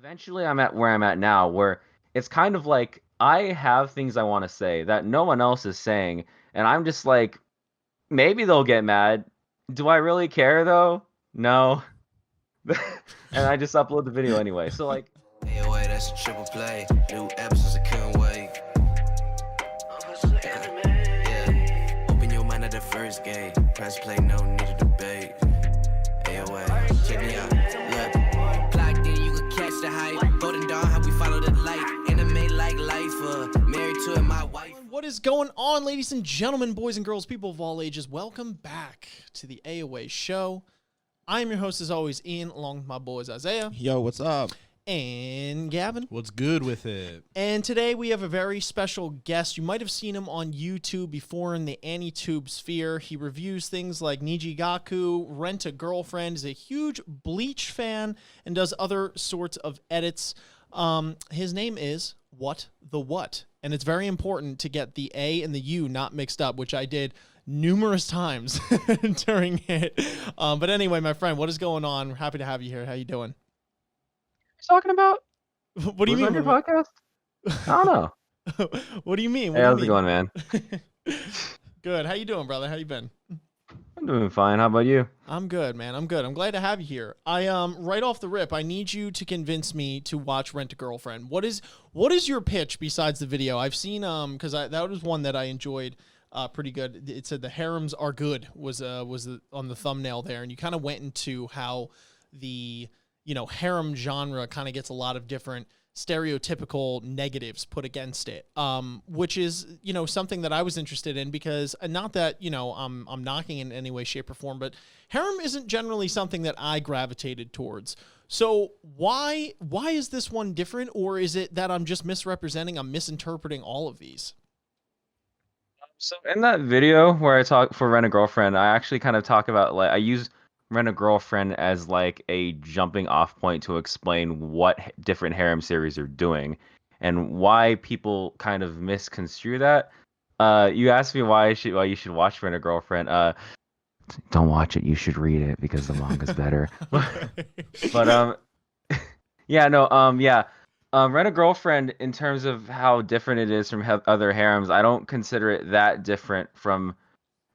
eventually I'm at where I'm at now, where it's kind of like I have things I want to say that no one else is saying, and I'm just like, maybe they'll get mad. Do I really care though? No. And I just upload the video anyway. So like, AoA, that's a triple play. New episodes, I couldn't wait. Yeah. Open your mind at the first gate. Press play, no need to debate. AoA, check me out. Look, clocked in, you can catch the hype. Golden Dawn, how we follow the light. Anime like life, married to it, my wife. What is going on, ladies and gentlemen, boys and girls, people of all ages? Welcome back to the AoA show. I am your host, as always, Ian, along with my boys Isaiah. Yo, what's up? And Gavin. What's good with it? And today we have a very special guest. You might have seen him on YouTube before in the AniTube sphere. He reviews things like Nijigaku, Rent-a-Girlfriend, is a huge Bleach fan, and does other sorts of edits. His name is WatTheWut, and it's very important to get the A and the U not mixed up, which I did numerous times during it. But anyway, my friend, what is going on? We're happy to have you here. How you doing? talking about? What do you mean? On your podcast? I don't know. What do you mean? Hey, how's it going, man? Good. How you doing, brother? How you been? I'm doing fine. How about you? I'm good, man. I'm good. I'm glad to have you here. I right off the rip, I need you to convince me to watch Rent-a-Girlfriend. What is your pitch besides the video? I've seen because that was one that I enjoyed pretty good. It said the harems are good was on the thumbnail there, and you kind of went into how the harem genre kind of gets a lot of different stereotypical negatives put against it, which is, something that I was interested in because not that, I'm knocking in any way, shape or form, but harem isn't generally something that I gravitated towards. So why is this one different, or is it that I'm just misrepresenting, I'm misinterpreting all of these? So in that video where I talk for Rent-a-Girlfriend, I actually kind of talk about, like, I use Rent-a-Girlfriend as like a jumping off point to explain what different harem series are doing and why people kind of misconstrue that. You asked me why you should watch Rent-a-Girlfriend. Don't watch it. You should read it because the manga's better. But yeah, no, yeah. Rent-a-Girlfriend, in terms of how different it is from other harems, I don't consider it that different from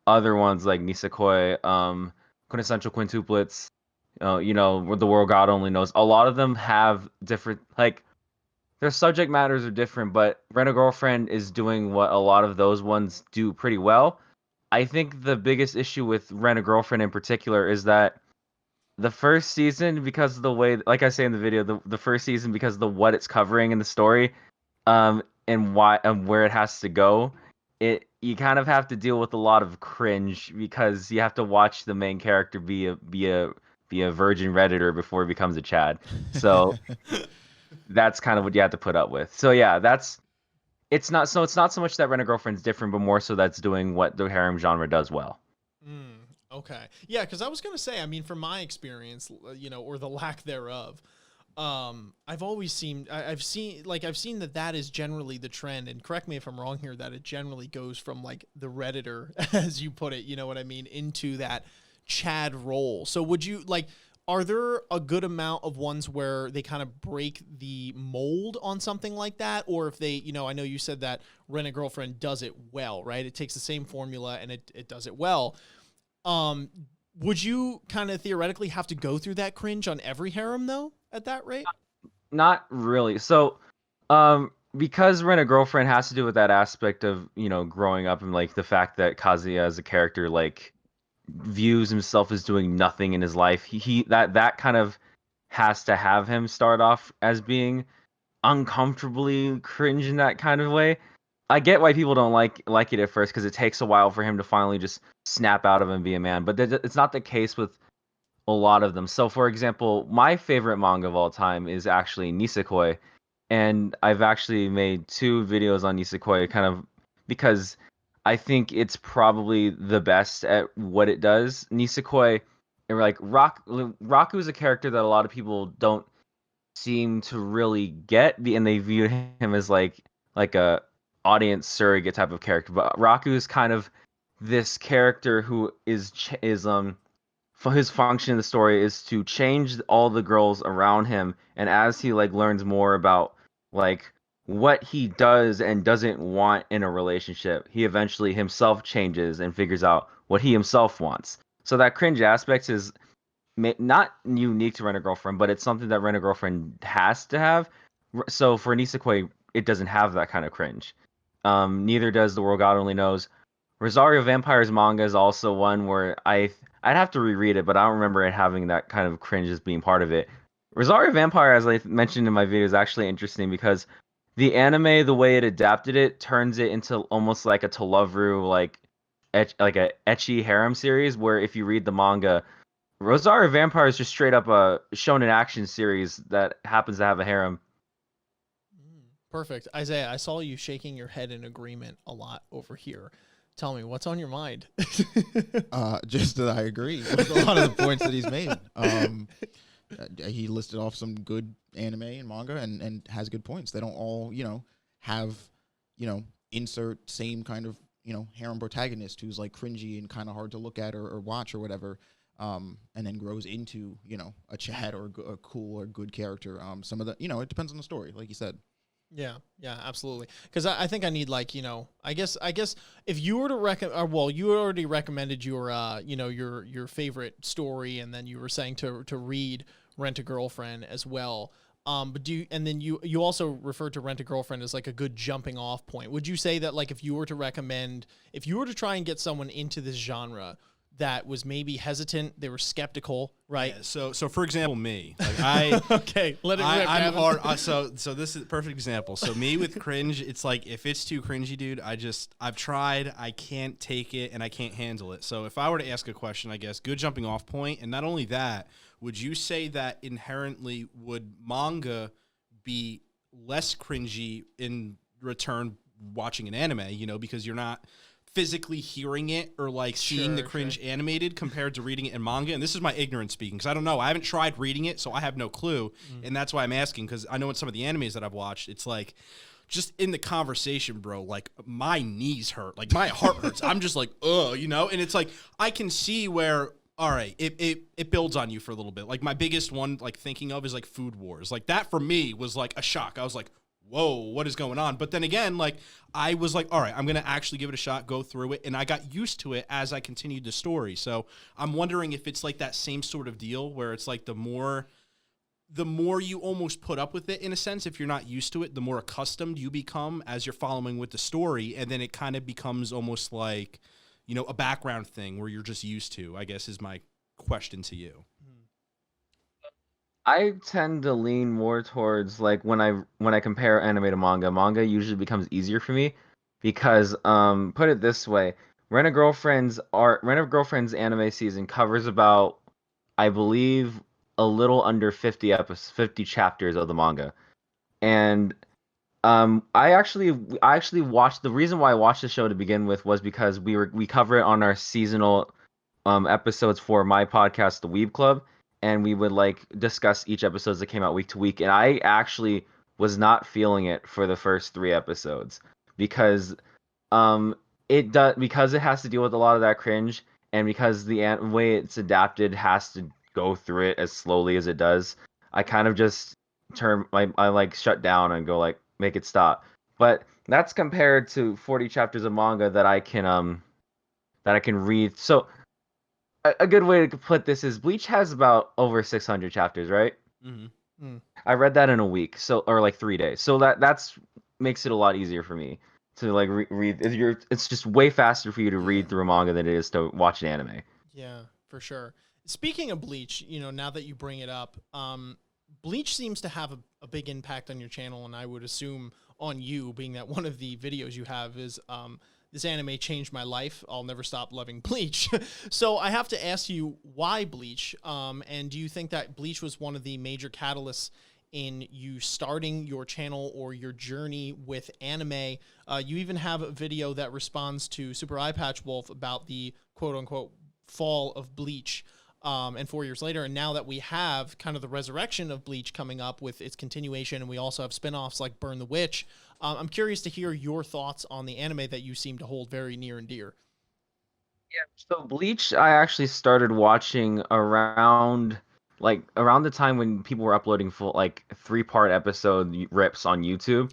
other ones like Nisekoi, Quintessential Quintuplets, what the world God only knows. A lot of them have different, like, their subject matters are different, but Rent-a-Girlfriend is doing what a lot of those ones do pretty well. I think the biggest issue with Rent-a-Girlfriend in particular is that the first season, because of the way, like I say in the video, the first season, because of what it's covering in the story, and why and where it has to go, you kind of have to deal with a lot of cringe because you have to watch the main character be a virgin redditor before he becomes a Chad. So that's kind of what you have to put up with. So yeah, it's not so much that Rent-a-Girlfriend's different, but more so that's doing what the harem genre does well. Okay. Yeah, because I was going to say, I mean, from my experience, or the lack thereof, I've seen that is generally the trend, and correct me if I'm wrong here, that it generally goes from like the Redditor, as you put it, you know what I mean, into that Chad role. So would you are there a good amount of ones where they kind of break the mold on something like that? Or if they, I know you said that Rent-a-Girlfriend does it well, right? It takes the same formula and it does it well. Would you kind of theoretically have to go through that cringe on every harem though at that rate? Not really. So, because Rent-a-Girlfriend has to do with that aspect of, growing up and like the fact that Kazuya as a character, like, views himself as doing nothing in his life. That kind of has to have him start off as being uncomfortably cringe in that kind of way. I get why people don't like it at first because it takes a while for him to finally just snap out of and be a man. But it's not the case with a lot of them. So, for example, my favorite manga of all time is actually Nisekoi, and I've actually made 2 videos on Nisekoi, kind of because I think it's probably the best at what it does. Nisekoi, and like Raku is a character that a lot of people don't seem to really get, and they view him as like a audience surrogate type of character. But Raku is kind of this character who is for his function in the story is to change all the girls around him, and as he like learns more about like what he does and doesn't want in a relationship, he eventually himself changes and figures out what he himself wants. So that cringe aspect is not unique to Rent a Girlfriend, but it's something that Rent a Girlfriend has to have. So for Nisekoi, it doesn't have that kind of cringe. Neither does The World God Only Knows. Rosario Vampire's manga is also one where I'd have to reread it, but I don't remember it having that kind of cringe as being part of it. Rosario Vampire, as I mentioned in my video, is actually interesting because the anime, the way it adapted it, turns it into almost like a To Love Ru, like a ecchi harem series, where if you read the manga, Rosario Vampire is just straight up a shonen action series that happens to have a harem. Perfect. Isaiah, I saw you shaking your head in agreement a lot over here. Tell me, what's on your mind? Just that I agree with a lot of the points that he's made. He listed off some good anime and manga and has good points. They don't all, have, insert same kind of, harem protagonist who's like cringy and kind of hard to look at or watch or whatever. And then grows into, a Chad or a cool or good character. Some of the, it depends on the story, like you said. Yeah, absolutely. Because I think I need I guess if you were to recommend, well, you already recommended your your favorite story, and then you were saying to read Rent a Girlfriend as well. But you also referred to Rent a Girlfriend as like a good jumping off point. Would you say that if you were to try and get someone into this genre that was maybe hesitant, they were skeptical, right? Yeah, so for example, me, okay, let it rip, I'm Gavin. hard. So this is a perfect example. So me with cringe, it's like if it's too cringy, dude, I've tried, I can't take it and I can't handle it. So if I were to ask a question, I guess good jumping off point, and not only that, would you say that inherently would manga be less cringy in return watching an anime? Because you're not physically hearing it or seeing the cringe animated compared to reading it in manga. And this is my ignorance speaking, because I don't know. I haven't tried reading it, so I have no clue. And that's why I'm asking, because I know in some of the animes that I've watched, it's just in the conversation, bro, my knees hurt. My heart hurts. I'm just ugh, And it's I can see where, all right, it builds on you for a little bit. My biggest one, thinking of is Food Wars. That for me was a shock. I was whoa, what is going on? But then again, I was all right, I'm going to actually give it a shot, go through it. And I got used to it as I continued the story. So I'm wondering if it's that same sort of deal where it's the more you almost put up with it, in a sense, if you're not used to it, the more accustomed you become as you're following with the story. And then it kind of becomes almost a background thing where you're just used to, I guess, is my question to you. I tend to lean more towards when I compare anime to manga usually becomes easier for me because put it this way, Rent a Girlfriend's anime season covers about, I believe, a little under 50 chapters of the manga. And I actually watched, the reason why I watched the show to begin with was because we cover it on our seasonal episodes for my podcast, The Weeb Club. And we would discuss each episode that came out week to week. And I actually was not feeling it for the first 3 episodes because because it has to deal with a lot of that cringe, and because the way it's adapted has to go through it as slowly as it does. I kind of just I shut down and go make it stop. But that's compared to 40 chapters of manga that I can read. So a good way to put this is Bleach has about over 600 chapters, right? Mm-hmm. I read that in a week, or 3 days. So that's makes it a lot easier for me to read. It's just way faster for you to read through a manga than it is to watch an anime. Yeah, for sure. Speaking of Bleach, now that you bring it up, Bleach seems to have a big impact on your channel, and I would assume on you, being that one of the videos you have is this anime changed my life. I'll never stop loving Bleach. So I have to ask you, why Bleach? And do you think that Bleach was one of the major catalysts in you starting your channel or your journey with anime? You even have a video that responds to Super Eye Patch Wolf about the quote-unquote fall of Bleach. And 4 years later, and now that we have kind of the resurrection of Bleach coming up with its continuation, and we also have spinoffs like Burn the Witch, I'm curious to hear your thoughts on the anime that you seem to hold very near and dear. So Bleach, I actually started watching around the time when people were uploading full like 3-part episode rips on YouTube.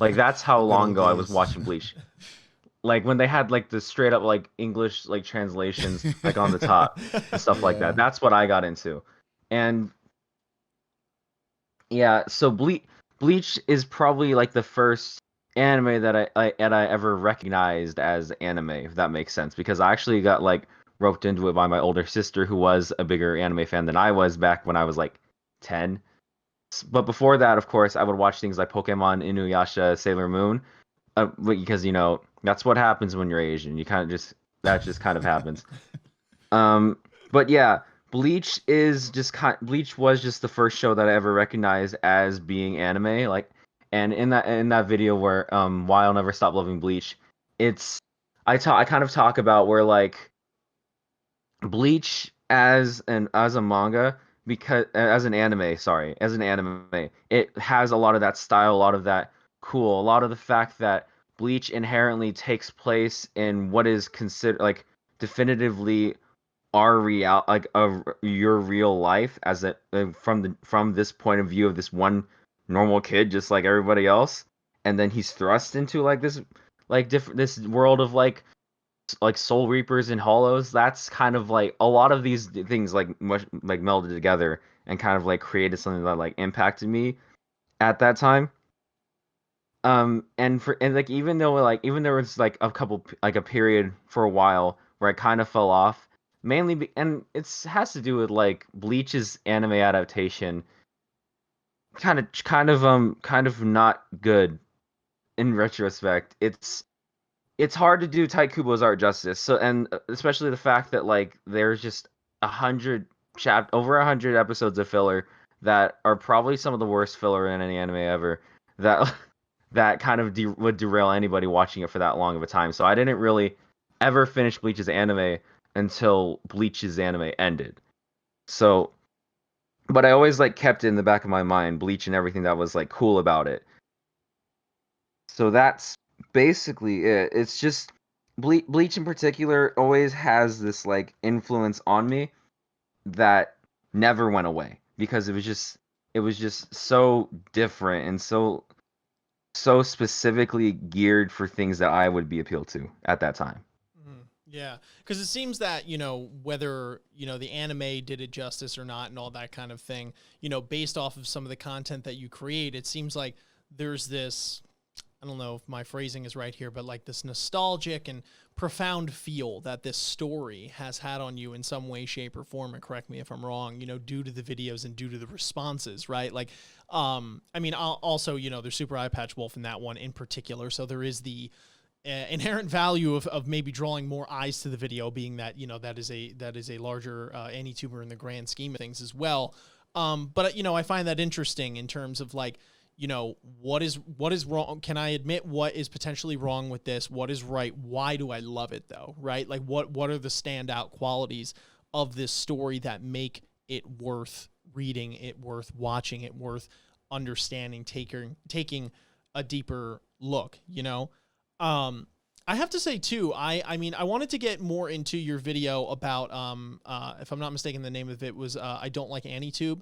Like that's how The good long old ago I was days. watching Bleach. Like when they had like the straight up like English like translations like on the top and stuff like that. Yeah. That's what I got into. And yeah, so Bleach is probably like the first anime that I ever recognized as anime, if that makes sense, because I actually got like roped into it by my older sister who was a bigger anime fan than I was back when I was like 10. But before that, of course, I would watch things like Pokemon, Inuyasha, Sailor Moon, because that's what happens when you're Asian. You kind of just that just kind of happens. Um, but yeah, Bleach was just the first show that I ever recognized as being anime. Like, and in that video where Why I'll Never Stop Loving Bleach, it's I kind of talk about where like Bleach as a manga because as an anime, sorry, as an anime, it has a lot of that style, a lot of that cool, a lot of the fact that Bleach inherently takes place in what is considered like definitively our real like your real life as from this point of view of this one normal kid just like everybody else, and then he's thrust into like this like different this world of like soul reapers and hollows. That's kind of like a lot of these things like much like melded together and kind of like created something that like impacted me at that time. And like even there was like a couple like a period for a while where I kind of fell off, and it's has to do with like Bleach's anime adaptation, kind of not good in retrospect. It's hard to do Taikubo's art justice. So and especially the fact that like there's just 100 episodes of filler that are probably some of the worst filler in any anime ever. That that kind of would derail anybody watching it for that long of a time. So I didn't really ever finish Bleach's anime until Bleach's anime ended. So, but I always like kept it in the back of my mind Bleach and everything that was like cool about it. So that's basically it. It's just Bleach in particular always has this like influence on me that never went away because it was just so different and so specifically geared for things that I would be appealed to at that time. Mhm. Yeah, because it seems that, whether, the anime did it justice or not and all that kind of thing, based off of some of the content that you create, it seems like there's this, I don't know if my phrasing is right here, but like this nostalgic and profound feel that this story has had on you in some way, shape, or form. And correct me if I'm wrong, due to the videos and due to the responses, right? Like, I mean, also, there's Super Eye Patch Wolf in that one in particular. So there is the inherent value of maybe drawing more eyes to the video, being that, that is a larger AniTuber in the grand scheme of things as well. But I find that interesting in terms of like, what is wrong? Can I admit what is potentially wrong with this? What is right? Why do I love it though? Right? Like what are the standout qualities of this story that make it worth reading, it worth watching, it worth understanding, taking a deeper look, I have to say too, I mean, I wanted to get more into your video about, if I'm not mistaken, the name of it was, I Don't Like AniTube.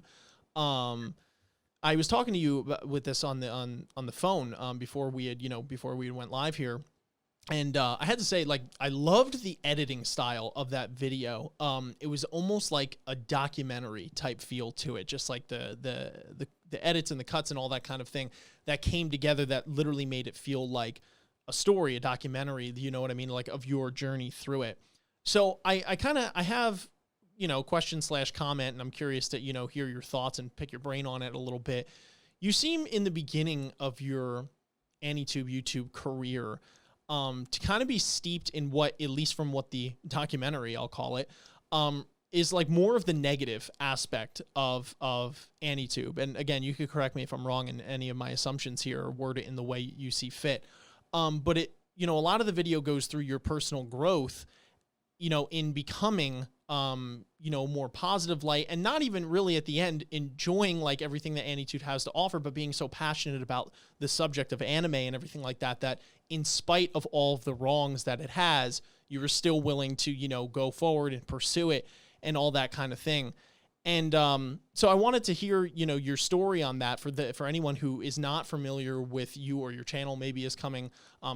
I was talking to you with this on the phone before we went live here, and I had to say, like, I loved the editing style of that video. It was almost like a documentary type feel to it, just like the edits and the cuts and all that kind of thing that came together that literally made it feel like a story, a documentary. You know what I mean? Like of your journey through it. So I have question / comment, and I'm curious to, hear your thoughts and pick your brain on it a little bit. You seem in the beginning of your AniTube YouTube career to kind of be steeped in what, at least from what the documentary, I'll call it, is like more of the negative aspect of AniTube. And again, you could correct me if I'm wrong in any of my assumptions here or word it in the way you see fit. But it, a lot of the video goes through your personal growth, in becoming, more positive light, and not even really at the end enjoying like everything that AniTube has to offer, but being so passionate about the subject of anime and everything like that, that in spite of all of the wrongs that it has, you were still willing to, you know, go forward and pursue it and all that kind of thing. And so I wanted to hear, you know, your story on that for anyone who is not familiar with you or your channel, maybe is coming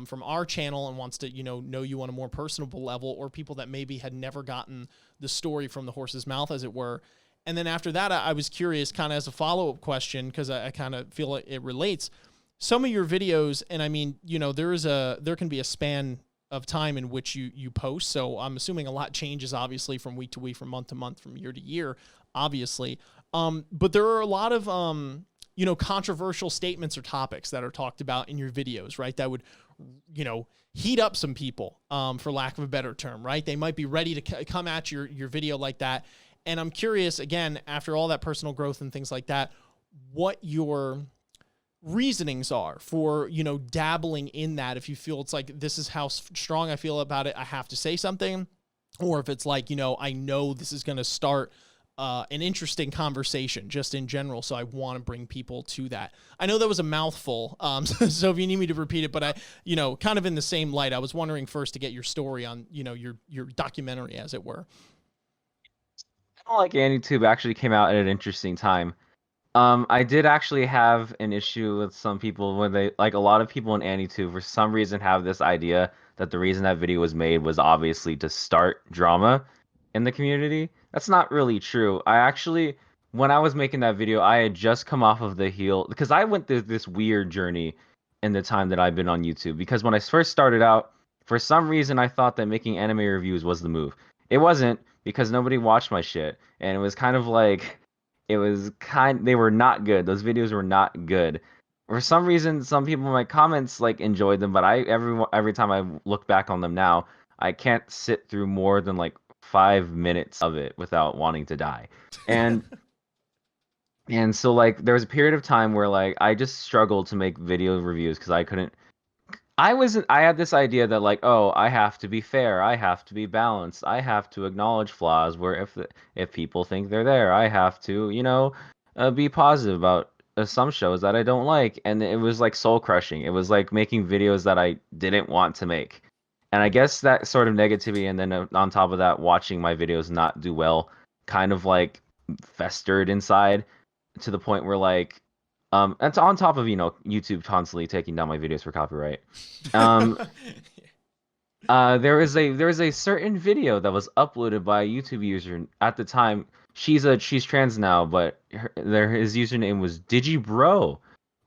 from our channel and wants to, you know you on a more personable level, or people that maybe had never gotten the story from the horse's mouth, as it were. And then after that, I was curious, kind of as a follow-up question, because I kind of feel like it relates. Some of your videos, and I mean, you know, there can be a span of time in which you post. So I'm assuming a lot changes, obviously, from week to week, from month to month, from year to year, obviously. But there are a lot of, you know, controversial statements or topics that are talked about in your videos, right? That would, you know, heat up some people, for lack of a better term, right? They might be ready to come at your video like that. And I'm curious, again, after all that personal growth and things like that, what your reasonings are for, you know, dabbling in that. If you feel it's like, this is how strong I feel about it, I have to say something. Or if it's like, you know, I know this is going to start an interesting conversation just in general, so I want to bring people to that. I know that was a mouthful, so if you need me to repeat it, but I, you know, kind of in the same light, I was wondering first to get your story on, you know, your documentary, as it were. I don't like AniTube actually came out at an interesting time. I did actually have an issue with some people when they, like, a lot of people in AniTube for some reason have this idea that the reason that video was made was obviously to start drama in the community. That's not really true. I actually, when I was making that video, I had just come off of the heel, because I went through this weird journey in the time that I've been on YouTube. Because when I first started out, for some reason, I thought that making anime reviews was the move. It wasn't, because nobody watched my shit, and it was kind of like, they were not good. Those videos were not good. For some reason, some people in my comments like enjoyed them, but every time I look back on them now, I can't sit through more than like 5 minutes of it without wanting to die. And and so like there was a period of time where like I just struggled to make video reviews because I had this idea that like, oh, I have to be fair, I have to be balanced, I have to acknowledge flaws where if people think they're there, I have to, you know, be positive about some shows that I don't like. And it was like soul crushing. It was like making videos that I didn't want to make. And I guess that sort of negativity, and then on top of that, watching my videos not do well, kind of like festered inside to the point where like, and on top of, you know, YouTube constantly taking down my videos for copyright. There was a certain video that was uploaded by a YouTube user at the time. She's trans now, but his username was DigiBro.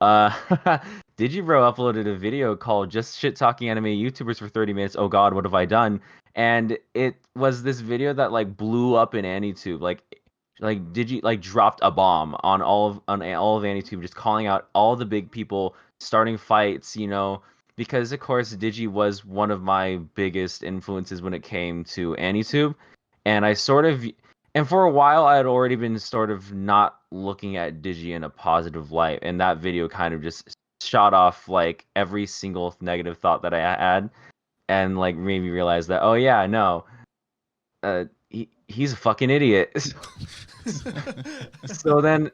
DigiBro uploaded a video called "Just Shit Talking Anime YouTubers for 30 Minutes." Oh God, what have I done? And it was this video that like blew up in AniTube. Like Digi like dropped a bomb on all of AniTube, just calling out all the big people, starting fights, you know, because of course Digi was one of my biggest influences when it came to AniTube, and and for a while I had already been sort of not looking at Digi in a positive light, and that video kind of just shot off like every single negative thought that I had, and like made me realize that, oh yeah, no, he's a fucking idiot. So then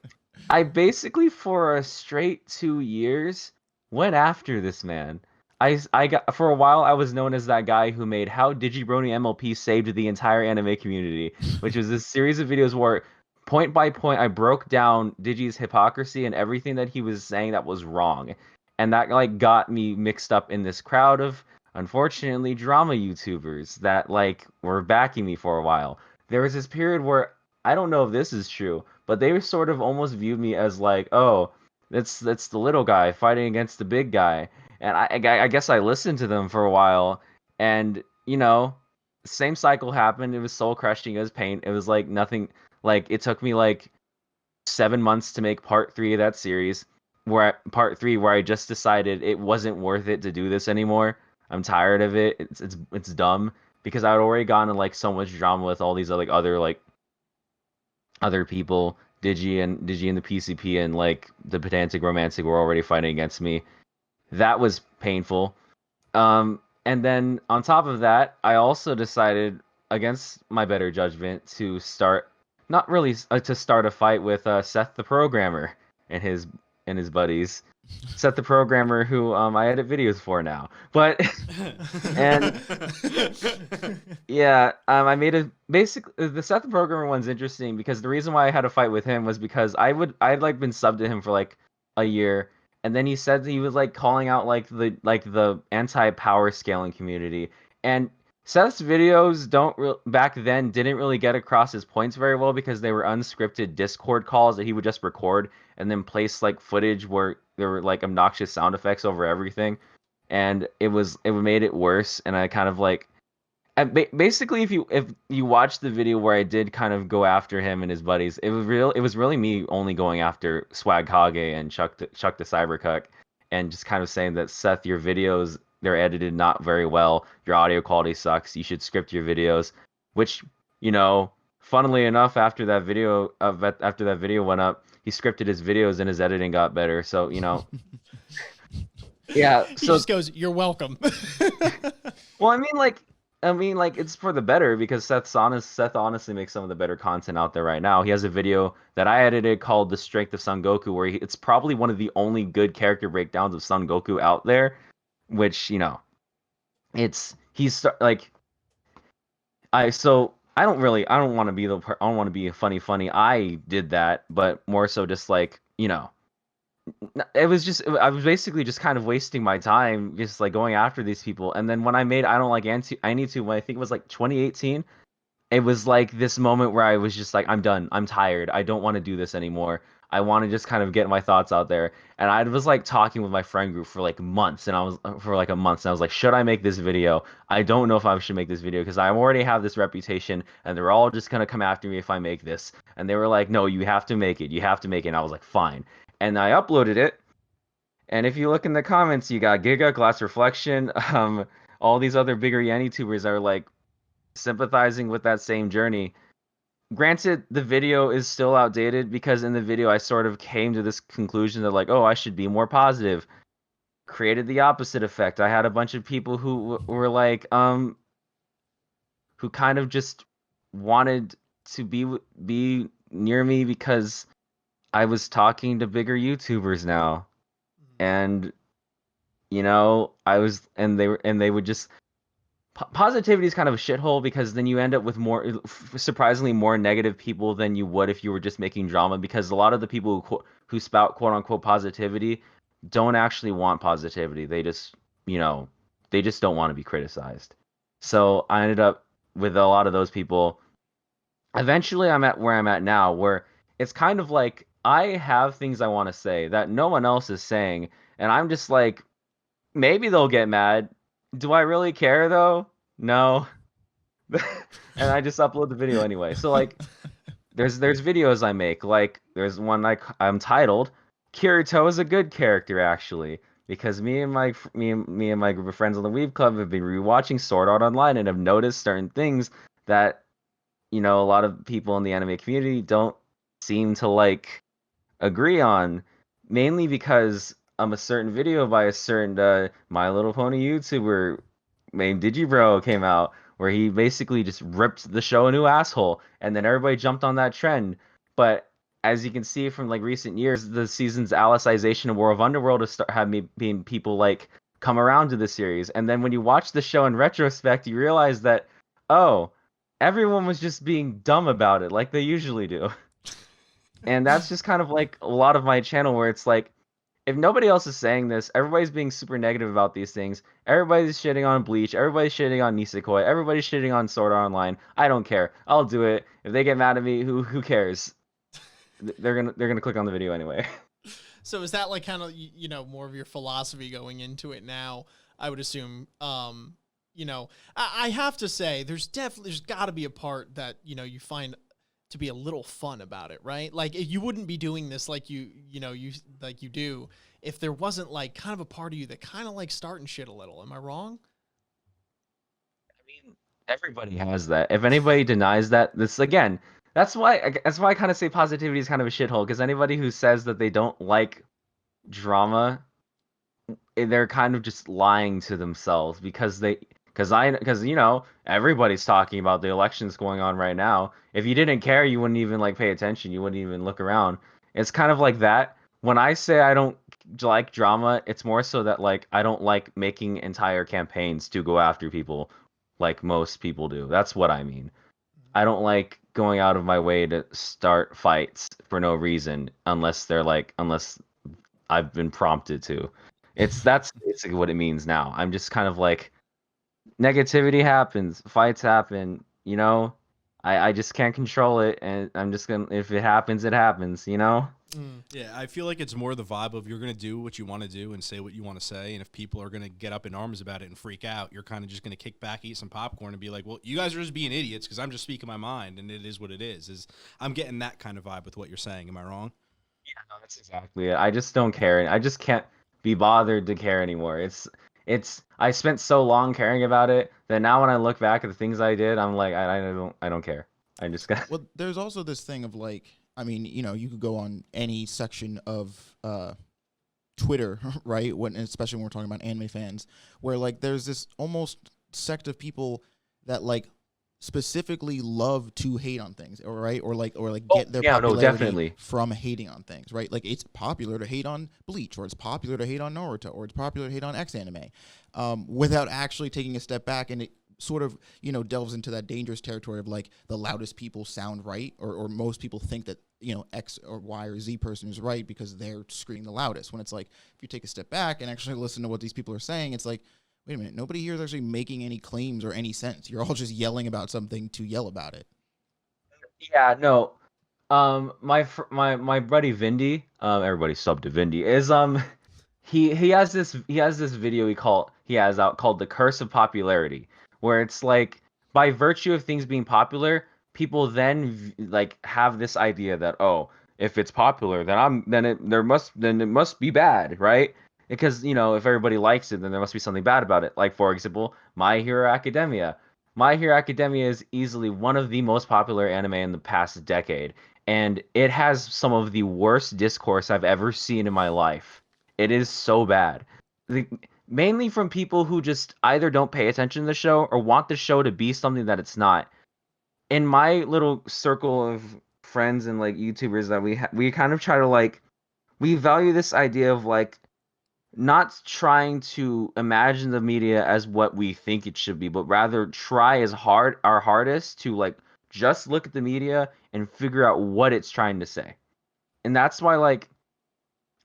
I basically for a straight 2 years went after this man. I got, for a while I was known as that guy who made How Digibrony MLP Saved the Entire Anime Community, which was this series of videos where point by point I broke down Digi's hypocrisy and everything that he was saying that was wrong. And that like got me mixed up in this crowd of, unfortunately, drama YouTubers that like were backing me for a while. There was this period where, I don't know if this is true, but they sort of almost viewed me as like, oh, that's the little guy fighting against the big guy. And I guess I listened to them for a while, and you know, same cycle happened. It was soul crushing. It was pain. It was like nothing. Like it took me like 7 months to make part 3 of that series, where I just decided it wasn't worth it to do this anymore. I'm tired of it. It's dumb, because I had already gotten in like so much drama with all these other people. Digi and the PCP and like the pedantic romantic were already fighting against me. That was painful. And then on top of that, I also decided, against my better judgment, to start a fight with Seth the programmer and his and his buddies. Seth the programmer, who I edit videos for now. But and yeah, I made a basically the Seth the programmer one's interesting because the reason why I had a fight with him was because I'd like been subbed to him for like a year, and then he said he was like calling out like the anti-power scaling community, and Seth's videos back then didn't really get across his points very well because they were unscripted Discord calls that he would just record and then place like footage where there were like obnoxious sound effects over everything, and it made it worse. And I kind of like, basically, if you watch the video where I did kind of go after him and his buddies, it was really me only going after Swag Kage and Chuck the Cybercuck, and just kind of saying that Seth, your videos, they're edited not very well. Your audio quality sucks. You should script your videos, which, funnily enough, after that video went up, he scripted his videos and his editing got better. So, yeah. He So just goes, "You're welcome." well, I mean, like it's for the better because Seth honestly makes some of the better content out there right now. He has a video that I edited called "The Strength of Son Goku," where it's probably one of the only good character breakdowns of Son Goku out there. Which he's like I don't want to be I don't want to be funny. I did that, but more so just like I was basically just kind of wasting my time just like going after these people. And then when I made I don't like AniTube, when I think it was like 2018, it was like this moment where I was just like, I'm done. I'm tired. I don't want to do this anymore. I want to just kind of get my thoughts out there. And I was like talking with my friend group for like months, and I was for like a month, and I was like, should I make this video? I don't know if I should make this video because I already have this reputation, and they're all just gonna come after me if I make this. And they were like, no, you have to make it. You have to make it. And I was like, fine. And I uploaded it. And if you look in the comments, you got Giga, Glass Reflection, all these other bigger AniTubers are like sympathizing with that same journey. Granted, the video is still outdated because in the video I sort of came to this conclusion that like, oh, I should be more positive. Created the opposite effect. I had a bunch of people who were like, who kind of just wanted to be near me because I was talking to bigger YouTubers now, and they would just. Positivity is kind of a shithole because then you end up with surprisingly more negative people than you would if you were just making drama, because a lot of the people who spout quote unquote positivity don't actually want positivity. They just don't want to be criticized. So I ended up with a lot of those people. Eventually I'm at where I'm at now, where it's kind of like I have things I want to say that no one else is saying, and I'm just like, maybe they'll get mad. Do I really care though? No. And I just upload the video anyway. So like there's videos I make. Like there's one I'm titled Kirito is a good character actually, because me and my group of friends on the Weeb Club have been rewatching Sword Art Online and have noticed certain things that a lot of people in the anime community don't seem to like agree on, mainly because a certain video by a certain My Little Pony YouTuber named Digibro came out where he basically just ripped the show a new asshole, and then everybody jumped on that trend. But as you can see from like recent years, the season's Alicization of War of Underworld has been people like come around to the series, and then when you watch the show in retrospect, you realize that everyone was just being dumb about it like they usually do. And that's just kind of like a lot of my channel, where it's like, if nobody else is saying this, everybody's being super negative about these things. Everybody's shitting on Bleach. Everybody's shitting on Nisekoi. Everybody's shitting on Sword Art Online. I don't care. I'll do it. If they get mad at me, who cares? They're gonna click on the video anyway. So is that like kind of more of your philosophy going into it now? I would assume. I have to say, there's got to be a part that you find to be a little fun about it, right? Like you wouldn't be doing this like you do if there wasn't like kind of a part of you that kind of like starting shit a little. Am I wrong? I mean, everybody has that. If anybody denies that, that's why I kind of say positivity is kind of a shithole, because anybody who says that they don't like drama, they're kind of just lying to themselves, because everybody's talking about the elections going on right now. If you didn't care, you wouldn't even like pay attention. You wouldn't even look around. It's kind of like that, when I say I don't like drama, it's more so that like I don't like making entire campaigns to go after people like most people do. That's what I mean. I don't like going out of my way to start fights for no reason unless I've been prompted to. That's basically what it means now. I'm just kind of like negativity happens, fights happen, you know? I just can't control it, and I'm just gonna, if it happens, it happens, you know? Yeah, I feel like it's more the vibe of you're going to do what you want to do and say what you want to say. And if people are going to get up in arms about it and freak out, you're kind of just going to kick back, eat some popcorn, and be like, well, you guys are just being idiots because I'm just speaking my mind, and it is what it is. I'm getting that kind of vibe with what you're saying. Am I wrong? Yeah, no, that's exactly it. I just don't care. I just can't be bothered to care anymore. I spent so long caring about it that now when I look back at the things I did, I'm like, I don't care. I just got. Well, there's also this thing of like, I mean, you know, you could go on any section of Twitter, right? Especially when we're talking about anime fans, where like there's this almost sect of people that like specifically love to hate on things, or right, or get their popularity definitely from hating on things, right? Like it's popular to hate on Bleach, or it's popular to hate on Naruto, or it's popular to hate on X anime, without actually taking a step back, and it sort of, you know, delves into that dangerous territory of like the loudest people sound right, or most people think that, you know, X or Y or Z person is right because they're screaming the loudest, when it's like, if you take a step back and actually listen to what these people are saying, it's like, wait a minute, nobody here is actually making any claims or any sense. You're all just yelling about something to yell about it. Yeah, no. My buddy Vindy, everybody sub to Vindy, is he has this video he has out called The Curse of Popularity, where it's like by virtue of things being popular, people then like have this idea that, oh, if it's popular, then it must be bad, right? Because, you know, if everybody likes it, then there must be something bad about it. Like, for example, My Hero Academia. My Hero Academia is easily one of the most popular anime in the past decade, and it has some of the worst discourse I've ever seen in my life. It is so bad. The, Mainly from people who just either don't pay attention to the show or want the show to be something that it's not. In my little circle of friends and like YouTubers that we kind of try to like, we value this idea of like not trying to imagine the media as what we think it should be, but rather try our hardest to like just look at the media and figure out what it's trying to say. And that's why like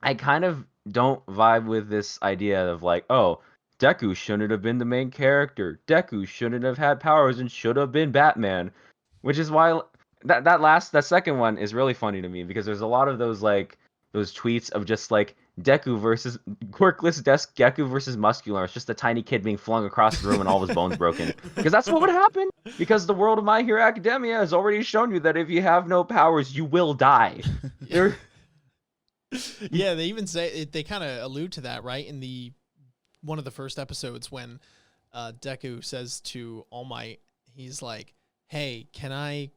I kind of don't vibe with this idea of like, oh, Deku shouldn't have been the main character. Deku shouldn't have had powers and should have been Batman. Which is why that second one is really funny to me, because there's a lot of those tweets of just like Deku versus quirkless Deku versus muscular. It's just a tiny kid being flung across the room and all of his bones broken. Because that's what would happen. Because the world of My Hero Academia has already shown you that if you have no powers, you will die. Yeah, they even say they kind of allude to that, right? In the one of the first episodes when Deku says to All Might, he's like, "Hey, can I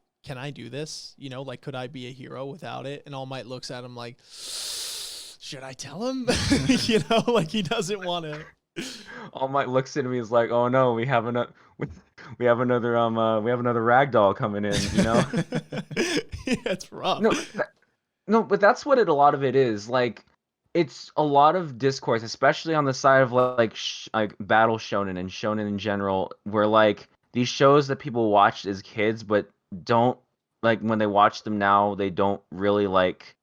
do this? You know, like, could I be a hero without it?" And All Might looks at him like, should I tell him? You know, like he doesn't want to. All Might looks at me and is like, "Oh no, we have another ragdoll coming in." You know, Yeah, it's rough. No, but that's what a lot of it is. Like, it's a lot of discourse, especially on the side of like battle shonen and shonen in general, where like these shows that people watched as kids, but don't like when they watch them now, they don't really like.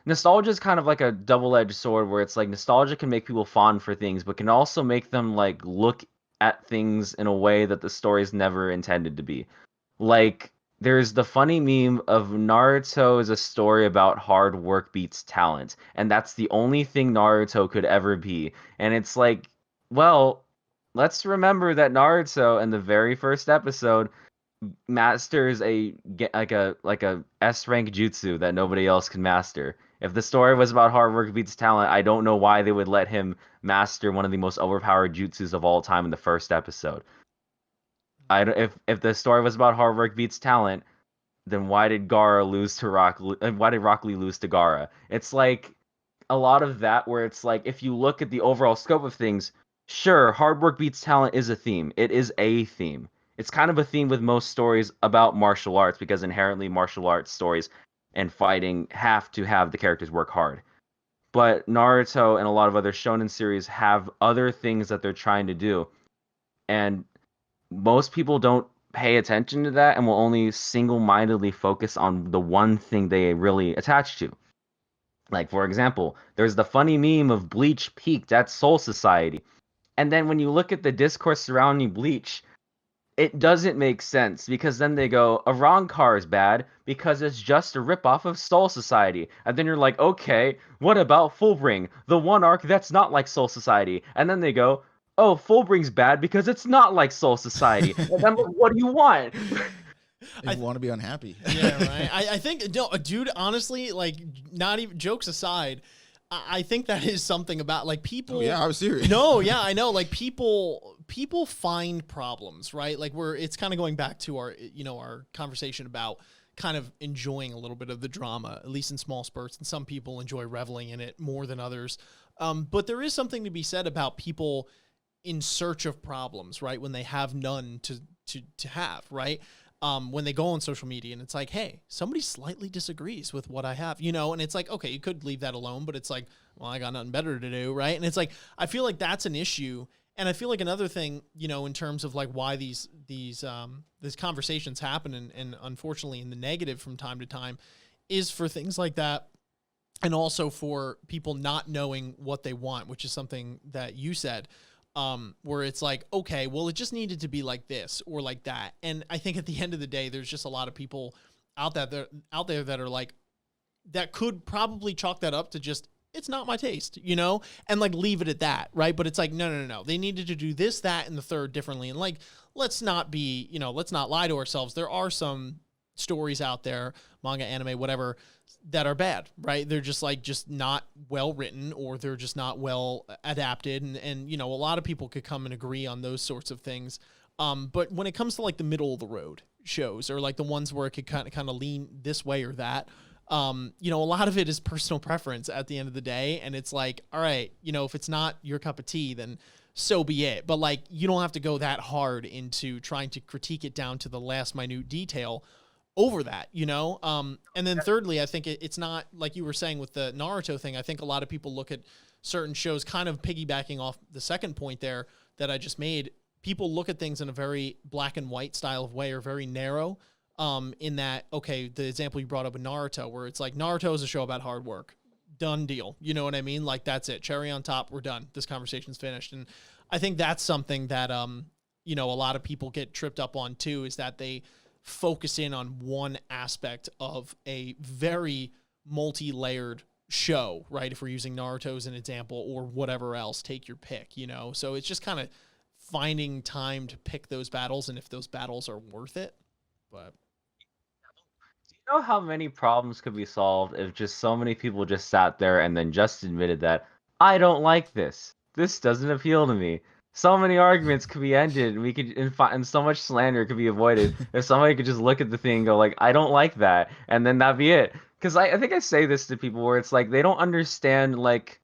Nostalgia is kind of like a double-edged sword, where it's like nostalgia can make people fond for things, but can also make them like look at things in a way that the story's never intended to be. Like, there's the funny meme of Naruto is a story about hard work beats talent, and that's the only thing Naruto could ever be. And it's like, well, let's remember that Naruto in the very first episode masters a S rank jutsu that nobody else can master. If the story was about hard work beats talent, I don't know why they would let him master one of the most overpowered jutsus of all time in the first episode. If the story was about hard work beats talent, then why did Gaara lose to Rock? Why did Rock Lee lose to Gaara? It's like a lot of that, where it's like, if you look at the overall scope of things, sure, hard work beats talent is a theme. It is a theme. It's kind of a theme with most stories about martial arts, because inherently martial arts stories and fighting have to have the characters work hard. but Naruto and a lot of other shonen series have other things that they're trying to do, and most people don't pay attention to that and will only single-mindedly focus on the one thing they really attach to. Like, for example, there's the funny meme of Bleach peaked at Soul Society. And then when you look at the discourse surrounding Bleach, it doesn't make sense, because then they go, Arrancar is bad because it's just a ripoff of Soul Society. And then you're like, okay, what about Fullbring, the one arc that's not like Soul Society? And then they go, oh, Fullbring's bad because it's not like Soul Society. And then what do you want? If you want to be unhappy. Yeah, right. I think, no, dude, honestly, like, not even jokes aside, I think that is something about, like, people. Oh, yeah, I was serious. No, yeah, I know. Like, people find problems, right? Like, it's kind of going back to our, our conversation about kind of enjoying a little bit of the drama, at least in small spurts. And some people enjoy reveling in it more than others. But there is something to be said about people in search of problems, right? When they have none to have, right? When they go on social media and it's like, hey, somebody slightly disagrees with what I have, and it's like, okay, you could leave that alone, but it's like, well, I got nothing better to do, right? And it's like, I feel like that's an issue. And I feel like another thing, in terms of like why these conversations happen and unfortunately in the negative from time to time is for things like that. And also for people not knowing what they want, which is something that you said. Where it's like, okay, well, it just needed to be like this or like that. And I think at the end of the day, there's just a lot of people out there that are like, that could probably chalk that up to just, it's not my taste, and like leave it at that. Right. But it's like, no. They needed to do this, that, and the third differently. And like, let's not lie to ourselves. There are some stories out there, manga, anime, whatever, that are bad, right? They're just not well written, or they're just not well adapted. And a lot of people could come and agree on those sorts of things. But when it comes to like the middle of the road shows, or like the ones where it could kind of lean this way or that, a lot of it is personal preference at the end of the day. And it's like, all right, if it's not your cup of tea, then so be it. But like, you don't have to go that hard into trying to critique it down to the last minute detail over that, and then thirdly, I think it's not like you were saying with the Naruto thing. I think a lot of people look at certain shows, kind of piggybacking off the second point there that I just made. People look at things in a very black and white style of way, or very narrow, in that, okay, the example you brought up with Naruto, where it's like, Naruto is a show about hard work, done deal. You know what I mean? Like, that's it. Cherry on top. We're done. This conversation's finished. And I think that's something that, a lot of people get tripped up on too, is that they focus in on one aspect of a very multi-layered show, right? If we're using Naruto as an example, or whatever else, take your pick, So it's just kind of finding time to pick those battles, and if those battles are worth it. But do you know how many problems could be solved if just so many people just sat there and then just admitted that, I don't like this. This doesn't appeal to me. So many arguments could be ended, and we could, and so much slander could be avoided if somebody could just look at the thing and go like, I don't like that, and then that'd be it. Because I think I say this to people where it's like, they don't understand like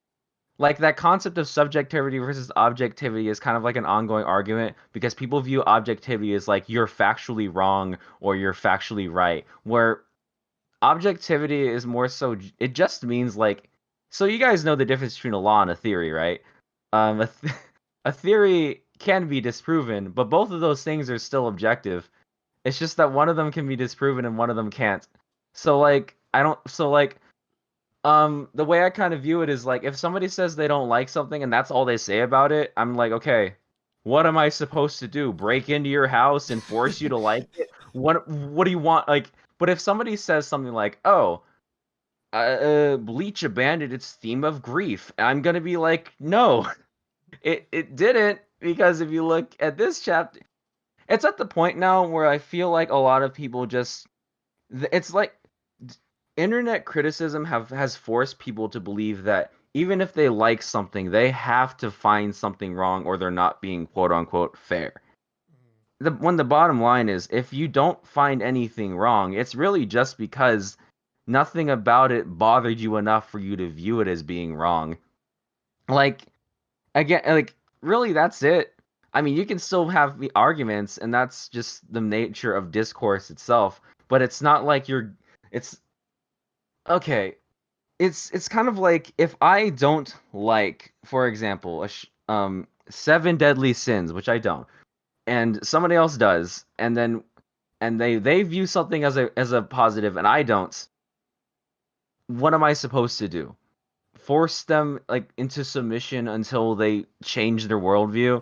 that concept of subjectivity versus objectivity is kind of like an ongoing argument, because people view objectivity as like, you're factually wrong or you're factually right, where objectivity is more so, it just means like, so you guys know the difference between a law and a theory, right? A theory can be disproven, but both of those things are still objective. It's just that one of them can be disproven and one of them can't. So like, the way I kind of view it is like, if somebody says they don't like something and that's all they say about it, I'm like, okay, what am I supposed to do? Break into your house and force you to like it? What do you want? Like, but if somebody says something like, oh, Bleach abandoned its theme of grief, I'm gonna be like, no. It didn't, because if you look at this chapter, it's at the point now where I feel like a lot of people just, it's like internet criticism has forced people to believe that even if they like something, they have to find something wrong, or they're not being quote unquote fair. When the bottom line is, if you don't find anything wrong, it's really just because nothing about it bothered you enough for you to view it as being wrong. Like, again, like, really, that's it. I mean, you can still have the arguments, and that's just the nature of discourse itself, but it's not like it's okay. it's kind of like if I don't like, for example, Seven Deadly Sins, which I don't, and somebody else does, and they view something as a positive, and I don't. What am I supposed to do? Force them like into submission until they change their worldview?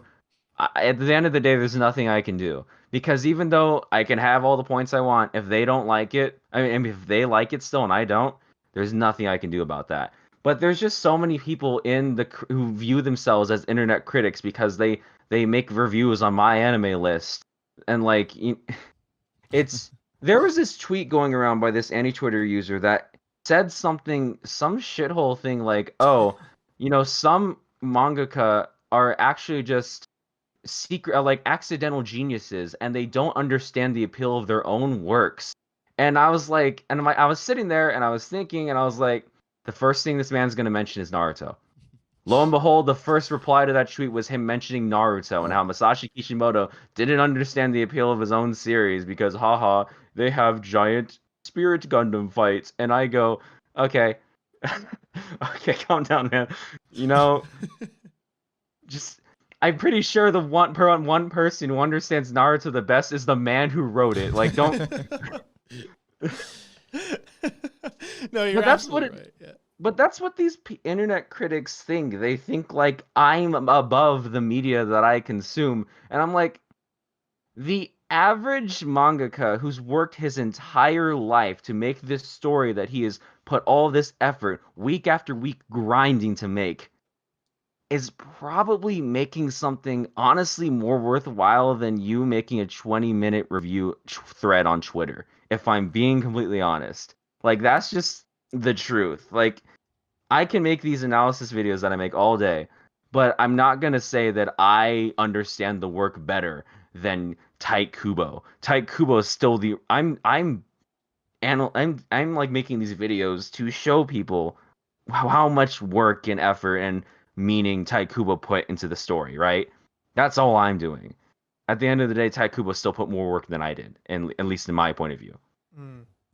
At the end of the day, there's nothing I can do because even though I can have all the points I want, if they don't like it, I mean, if they like it still and I don't, there's nothing I can do about that. But there's just so many people who view themselves as internet critics because they make reviews on my anime list, and like it's there was this tweet going around by this anti-Twitter user that said some shithole thing like, oh, some mangaka are actually just secret like accidental geniuses and they don't understand the appeal of their own works. And I was like, I was sitting there and I was thinking and I was like, the first thing this man's going to mention is Naruto. Lo and behold, the first reply to that tweet was him mentioning Naruto and how Masashi Kishimoto didn't understand the appeal of his own series because haha, they have giant spirit Gundam fights. And I go, okay. Okay, calm down, man. Just I'm pretty sure the one person who understands Naruto the best is the man who wrote it. Like, don't. No, you're absolutely right. Yeah. But that's what these internet critics think. They think like I'm above the media that I consume, and I'm like, the average mangaka who's worked his entire life to make this story that he has put all this effort week after week grinding to make is probably making something honestly more worthwhile than you making a 20-minute review thread on Twitter, if I'm being completely honest. Like, that's just the truth. Like, I can make these analysis videos that I make all day, but I'm not going to say that I understand the work better than Tite Kubo. Tite Kubo is still I'm like making these videos to show people how much work and effort and meaning Tite Kubo put into the story, right? That's all I'm doing. At the end of the day, Tite Kubo still put more work than I did, and at least in my point of view.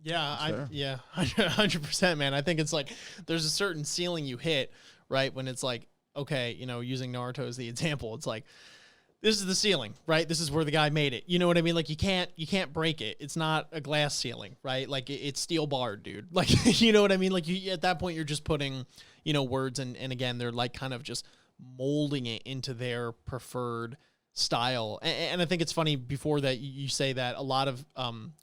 Yeah, yeah, 100%, man. I think it's like there's a certain ceiling you hit, right? When it's like, okay, using Naruto as the example, it's like this is the ceiling, right? This is where the guy made it. You know what I mean? Like you can't break it. It's not a glass ceiling, right? Like it's steel barred, dude. Like you know what I mean? Like at that point you're just putting, words and again they're like kind of just molding it into their preferred style. And I think it's funny before that you say that a lot of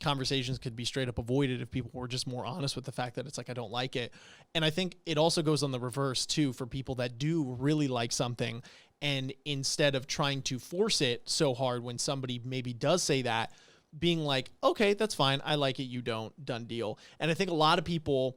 conversations could be straight up avoided if people were just more honest with the fact that it's like, I don't like it. And I think it also goes on the reverse too, for people that do really like something. And instead of trying to force it so hard when somebody maybe does say that, being like, okay, that's fine. I like it. You don't. Done deal. And I think a lot of people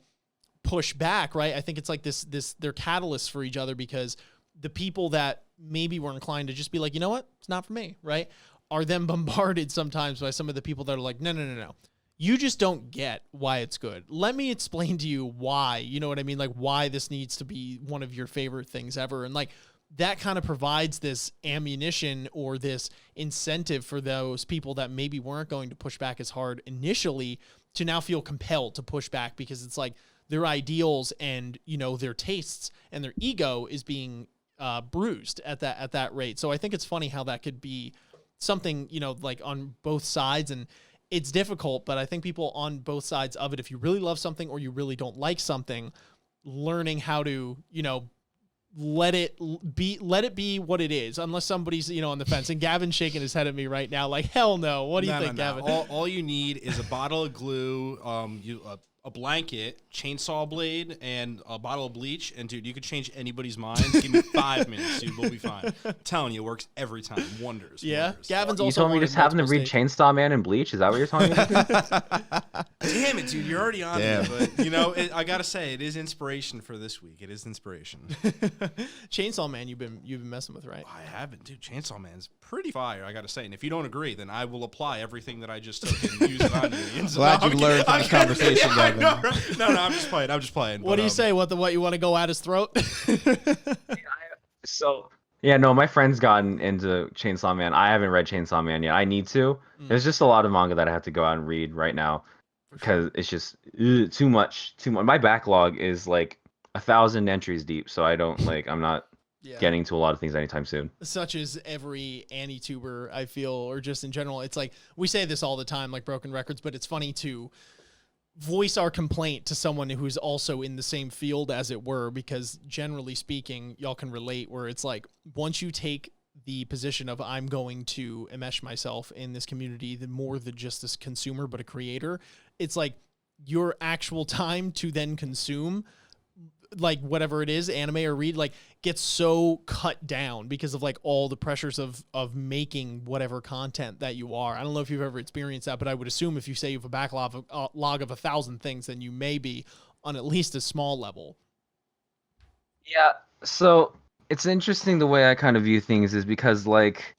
push back, right? I think it's like they're catalysts for each other because the people that maybe were inclined to just be like, you know what? It's not for me, right? Are then bombarded sometimes by some of the people that are like, no. You just don't get why it's good. Let me explain to you why, you know what I mean? Like why this needs to be one of your favorite things ever. And like, that kind of provides this ammunition or this incentive for those people that maybe weren't going to push back as hard initially to now feel compelled to push back because it's like their ideals and, their tastes and their ego is being bruised at that rate. So I think it's funny how that could be something, like on both sides, and it's difficult, but I think people on both sides of it, if you really love something or you really don't like something, learning how to, let it be what it is, unless somebody's on the fence. And Gavin's shaking his head at me right now like, hell no. What do you think, Gavin? All you need is a bottle of glue, a blanket, chainsaw blade, and a bottle of bleach. And dude, you could change anybody's mind. Give me 5 minutes, dude. We'll be fine. I'm telling you, it works every time. Wonders. Yeah. Wonders. Gavin's You also told me just having to read Chainsaw Man and Bleach. Is that what you're telling me? Damn it, dude. You're already on Damn. me. But I gotta say, it is inspiration for this week. It is inspiration. Chainsaw Man, you've been messing with, right? I haven't, dude. Chainsaw Man's pretty fire, I gotta say. And if you don't agree, then I will apply everything that I just took and use it on you. Glad you learned from this conversation, Gavin. No, I'm just playing. What do you say? What you want to go at his throat? My friend's gotten into Chainsaw Man. I haven't read Chainsaw Man yet. I need to. There's just a lot of manga that I have to go out and read right now. because it's just too much. My backlog is like 1,000 entries deep, so I don't like. I'm not Yeah. getting to a lot of things anytime soon. Such as every AniTuber, I feel, or just in general. It's like, we say this all the time, like broken records, but it's funny to voice our complaint to someone who's also in the same field, as it were, because generally speaking, y'all can relate, where it's like, once you take the position of I'm going to enmesh myself in this community, the more than just this consumer, but a creator, it's like your actual time to then consume like whatever it is, anime or read, like gets so cut down because of like all the pressures of making whatever content that you are. I don't know if you've ever experienced that, but I would assume if you say you have a backlog of 1,000 things, then you may be on at least a small level. Yeah, so it's interesting the way I kind of view things is because like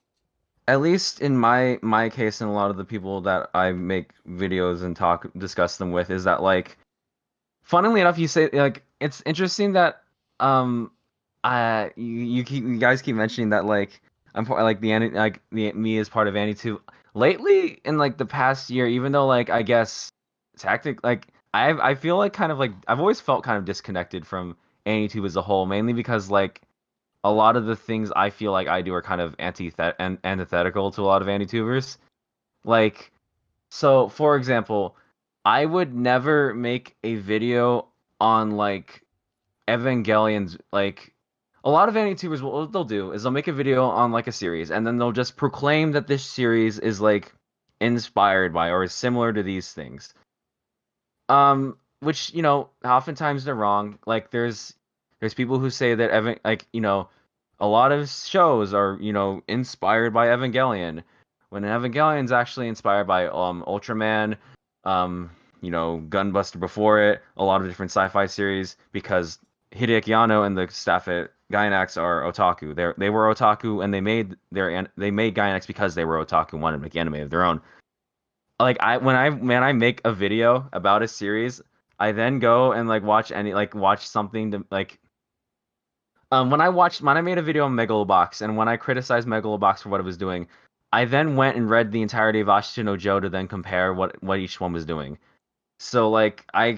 at least in my case and a lot of the people that I make videos and discuss them with is that like funnily enough you say like it's interesting that you guys keep mentioning that like I'm like me as part of AniTube lately in like the past year, even though like I guess tactic like I feel like kind of like I've always felt kind of disconnected from AniTube as a whole, mainly because like a lot of the things I feel like I do are kind of antithetical to a lot of AniTubers. Like, so for example, I would never make a video on like Evangelion's like a lot of AniTubers what they'll do is they'll make a video on like a series and then they'll just proclaim that this series is like inspired by or is similar to these things. Which, you know, oftentimes they're wrong. Like there's people who say that a lot of shows are, you know, inspired by Evangelion, when Evangelion's actually inspired by Ultraman, you know, Gunbuster before it, a lot of different sci-fi series, because Hideaki Anno and the staff at Gainax are otaku. They were otaku and they made Gainax because they were otaku and wanted to make anime of their own. Like when I make a video about a series, I then go and like watch something to like when I made a video on Megalobox and when I criticized Megalobox for what it was doing, I then went and read the entirety of Ashita no Joe to then compare what each one was doing. So like I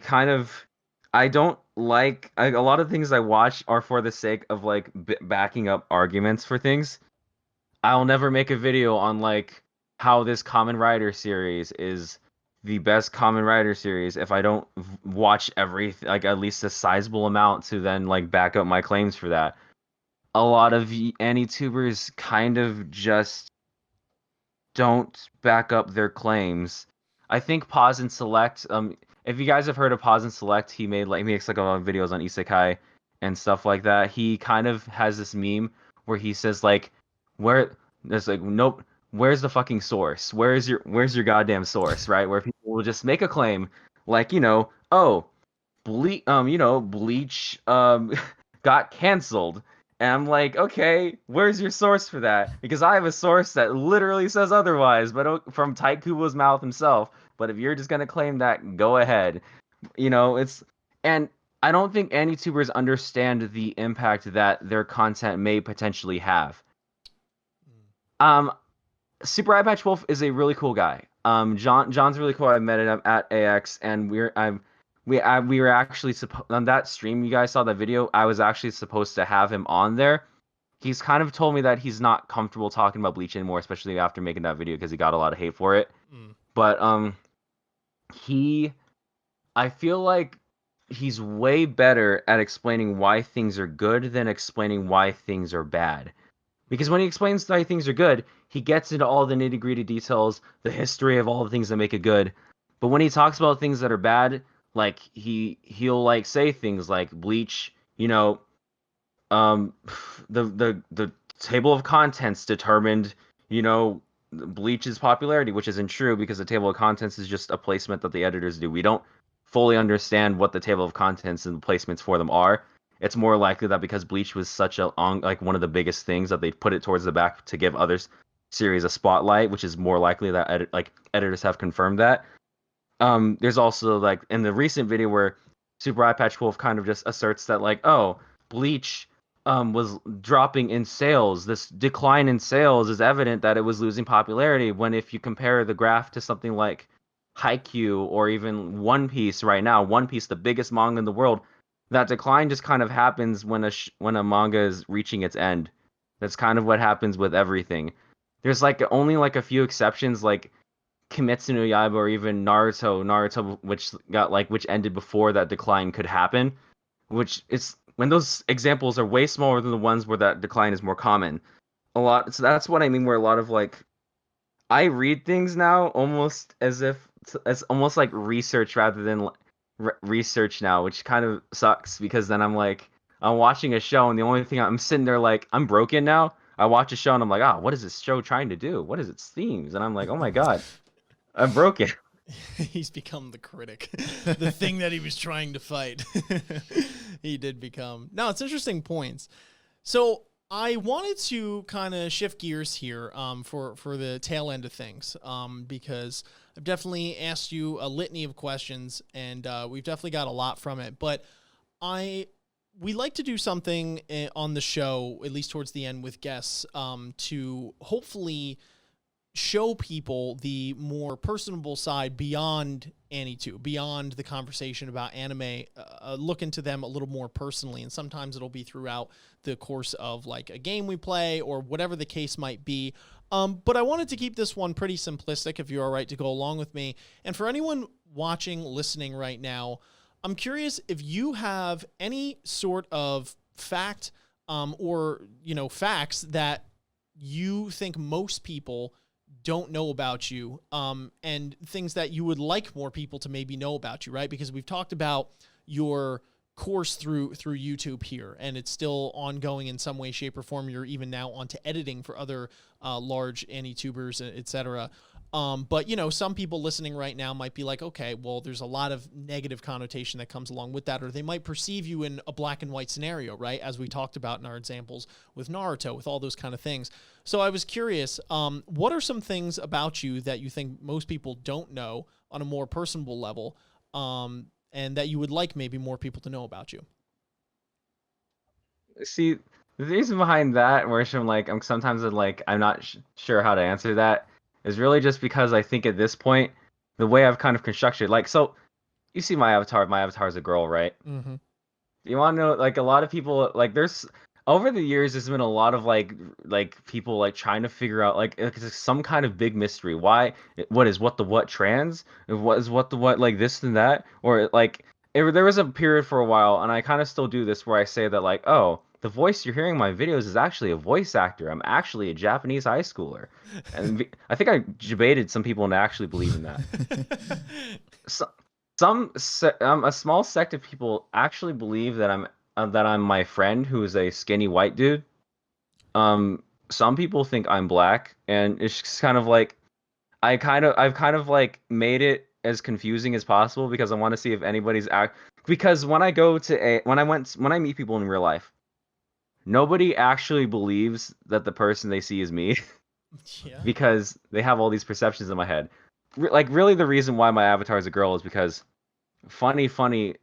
don't like a lot of things I watch are for the sake of like backing up arguments for things. I'll never make a video on like how this Kamen Rider series is the best Kamen Rider series if I don't watch everything, like at least a sizable amount to then like back up my claims for that. A lot of AniTubers kind of just don't back up their claims. I think Pause and Select, if you guys have heard of Pause and Select, he makes like a lot of videos on isekai and stuff like that. He kind of has this meme where he says like there's like nope, where's the fucking source? Where's your goddamn source, right? Where people will just make a claim like, you know, oh, Bleach got canceled. And I'm like, okay, where's your source for that? Because I have a source that literally says otherwise, but from Taikubo's mouth himself. But if you're just gonna claim that, go ahead. You know, and I don't think AniTubers understand the impact that their content may potentially have. Super Eye Patch Wolf is a really cool guy. John's really cool. I met him at AX, and we were actually on that stream. You guys saw that video. I was actually supposed to have him on there. He's kind of told me that he's not comfortable talking about Bleach anymore, especially after making that video because he got a lot of hate for it. But I feel like he's way better at explaining why things are good than explaining why things are bad. Because when he explains why things are good, he gets into all the nitty-gritty details, the history of all the things that make it good. But when he talks about things that are bad, like he'll like say things like Bleach, you know, the table of contents determined, you know, Bleach's popularity, which isn't true because the table of contents is just a placement that the editors do. We don't fully understand what the table of contents and the placements for them are. It's more likely that because Bleach was such like one of the biggest things that they put it towards the back to give other series a spotlight, which is more likely that editors have confirmed that. There's also like in the recent video where Super Eye Patch Wolf kind of just asserts that like, oh, Bleach was dropping in sales. This decline in sales is evident that it was losing popularity when if you compare the graph to something like Haikyuu or even One Piece right now, One Piece, the biggest manga in the world, that decline just kind of happens when when a manga is reaching its end. That's kind of what happens with everything. There's like only like a few exceptions, like Kimetsu no Yaiba or even Naruto, which ended before that decline could happen. Which is when those examples are way smaller than the ones where that decline is more common. A lot. So that's what I mean. Where a lot of like I read things now almost as if it's almost like research rather than research now, which kind of sucks because then I'm like I'm watching a show and the only thing I'm sitting there like I'm broken now. I watch a show and I'm like, what is this show trying to do? What is its themes? And I'm like, oh my god, I'm broken. He's become the critic, the thing that he was trying to fight. He did become. No, it's interesting points. So I wanted to kind of shift gears here for the tail end of things because I've definitely asked you a litany of questions and we've definitely got a lot from it. But we like to do something on the show, at least towards the end with guests, to hopefully show people the more personable side beyond AniTube, beyond the conversation about anime, look into them a little more personally. And sometimes it'll be throughout the course of like a game we play or whatever the case might be. But I wanted to keep this one pretty simplistic if you're all right to go along with me. And for anyone watching, listening right now, I'm curious if you have any sort of fact or, facts that you think most people don't know about you, and things that you would like more people to maybe know about you, right? Because we've talked about your course through YouTube here, and it's still ongoing in some way, shape, or form. You're even now onto editing for other large AniTubers, etc. But, some people listening right now might be like, okay, well, there's a lot of negative connotation that comes along with that, or they might perceive you in a black and white scenario, right? As we talked about in our examples with Naruto, with all those kind of things. So I was curious, what are some things about you that you think most people don't know on a more personable level, and that you would like maybe more people to know about you? See, the reason behind that, where I'm not sure how to answer that, is really just because I think at this point, the way I've kind of constructed, so you see my avatar. My avatar is a girl, right? Mm-hmm. You want to know, a lot of people, there's over the years, there's been a lot of people trying to figure out it's some kind of big mystery. What is WatTheWut trans? What is WatTheWut this and that? Or there was a period for a while, and I kind of still do this where I say that oh, the voice you're hearing in my videos is actually a voice actor. I'm actually a Japanese high schooler. And I think I debated some people into actually believing that. A small sect of people actually believe that I'm my friend who is a skinny white dude. Some people think I'm black, and it's just kind of I've kind of made it as confusing as possible because I want to see if anybody's because when I meet people in real life, nobody actually believes that the person they see is me. Yeah. Because they have all these perceptions in my head. Really the reason why my avatar is a girl is because funny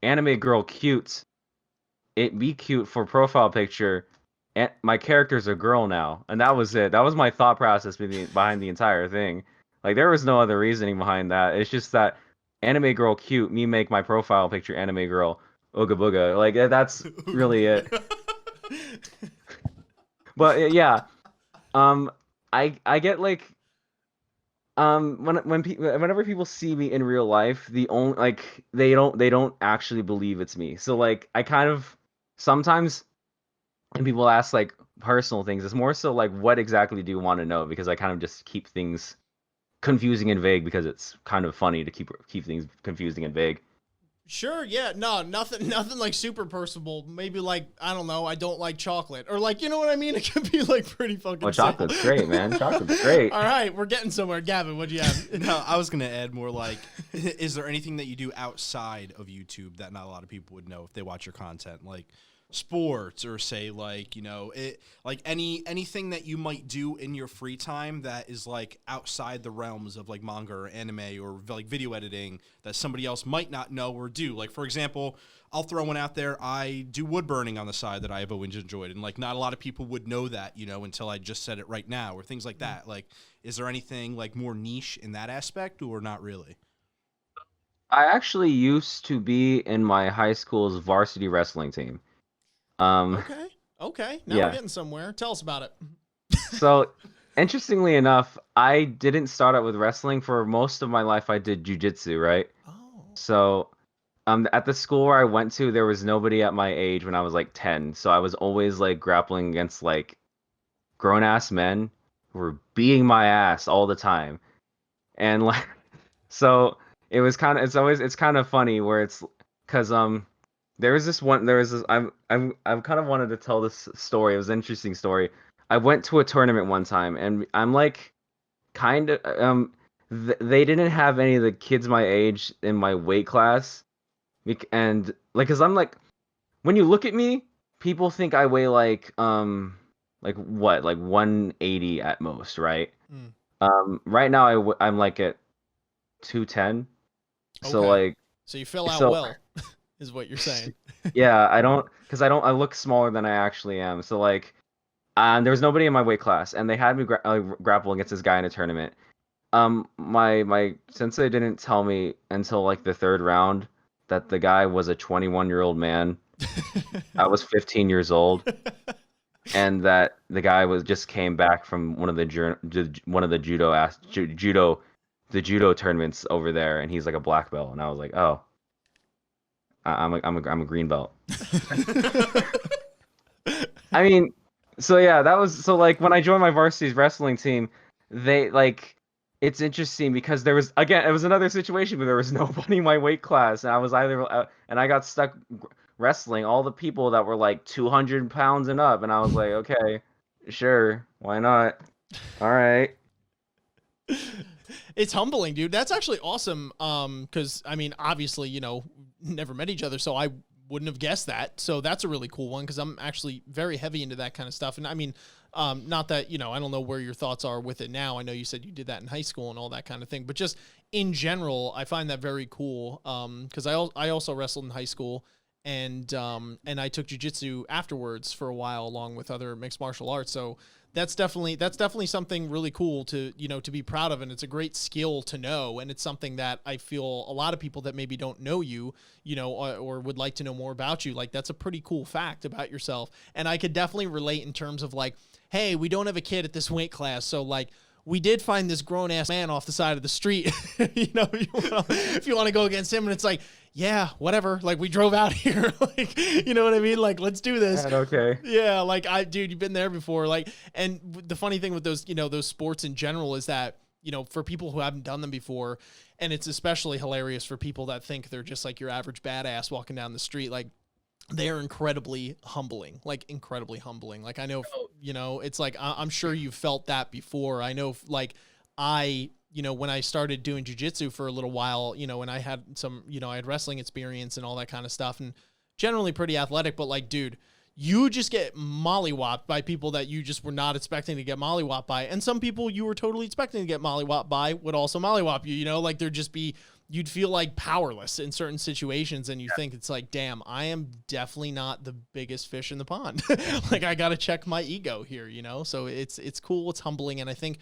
anime girl cute, it be cute for profile picture, and my character's a girl now, and that was it. That was my thought process behind the entire thing. There was no other reasoning behind that. It's just that anime girl cute, me make my profile picture anime girl ooga booga. That's really it. But yeah, I get whenever people see me in real life, they don't actually believe it's me. So I kind of sometimes when people ask personal things, it's more so what exactly do you want to know? Because I kind of just keep things confusing and vague because it's kind of funny to keep things confusing and vague. Sure, yeah, no, nothing super personable. Maybe I don't know, I don't like chocolate, or you know what I mean. It could be pretty fucking. Oh, chocolate's great, man. Chocolate's great. All right, we're getting somewhere. Gavin, what'd you have? No, I was gonna add more is there anything that you do outside of YouTube that not a lot of people would know if they watch your content? sports, or say like, like anything that you might do in your free time that is like outside the realms of like manga or anime or like video editing that somebody else might not know or do. Like, for example, I'll throw one out there. I do wood burning on the side that I've always enjoyed, and like not a lot of people would know that, until I just said it right now, or things like that. Like, is there anything like more niche in that aspect, or not really? I actually used to be in my high school's varsity wrestling team. Okay. Okay. Now Yeah. we're getting somewhere. Tell us about it. So, interestingly enough, I didn't start out with wrestling. For most of my life, I did jujitsu, right? Oh. So, at the school where I went to, there was nobody at my age when I was like 10. So I was always like grappling against like grown ass men who were beating my ass all the time. And like, so it's kind of funny where it's because I've kind of wanted to tell this story. It was an interesting story. I went to a tournament one time, and I'm like, kind of they didn't have any of the kids my age in my weight class, and like, cause I'm like, when you look at me, people think I weigh like what, like 180 at most, right? Right now I'm like at 210. So Okay. like, So you fill out so well, is what you're saying. yeah, I look smaller than I actually am. So like, there was nobody in my weight class, and they had me grapple against this guy in a tournament. My sensei didn't tell me until like the third round that the guy was a 21-year-old man. I was 15 years old, and that the guy just came back from one of the judo tournaments over there, and he's like a black belt, and I was like, oh, I'm a green belt. I mean, so yeah, so like when I joined my varsity wrestling team, they like, it's interesting because it was another situation where there was nobody in my weight class, and I was and I got stuck wrestling all the people that were like 200 pounds and up, and I was like, okay, sure, why not? All right. It's humbling, dude. That's actually awesome. Because I mean, obviously, never met each other, so I wouldn't have guessed that. So that's a really cool one because I'm actually very heavy into that kind of stuff. And I mean, not that, I don't know where your thoughts are with it now. I know you said you did that in high school and all that kind of thing, but just in general, I find that very cool. Because I also wrestled in high school, and I took jiu-jitsu afterwards for a while along with other mixed martial arts. So that's definitely something really cool to be proud of, and it's a great skill to know, and it's something that I feel a lot of people that maybe don't know you, or would like to know more about you, like that's a pretty cool fact about yourself. And I could definitely relate in terms of like, hey, we don't have a kid at this weight class, so like we did find this grown ass man off the side of the street, if you want to go against him, and it's like, yeah, whatever. Like we drove out here, like, you know what I mean? Like, let's do this. Okay. Yeah. Like dude, you've been there before. Like, and the funny thing with those, those sports in general is that, for people who haven't done them before, and it's especially hilarious for people that think they're just like your average badass walking down the street, like they are incredibly humbling. Like I know, it's like, I'm sure you've felt that before. I know, like when I started doing jiu-jitsu for a little while, and I had some, I had wrestling experience and all that kind of stuff, and generally pretty athletic, but like, dude, you just get mollywopped by people that you just were not expecting to get mollywopped by. And some people you were totally expecting to get mollywopped by would also mollywop you, like you'd feel like powerless in certain situations, and you think it's like, damn, I am definitely not the biggest fish in the pond. Like I got to check my ego here, so it's cool. It's humbling. And I think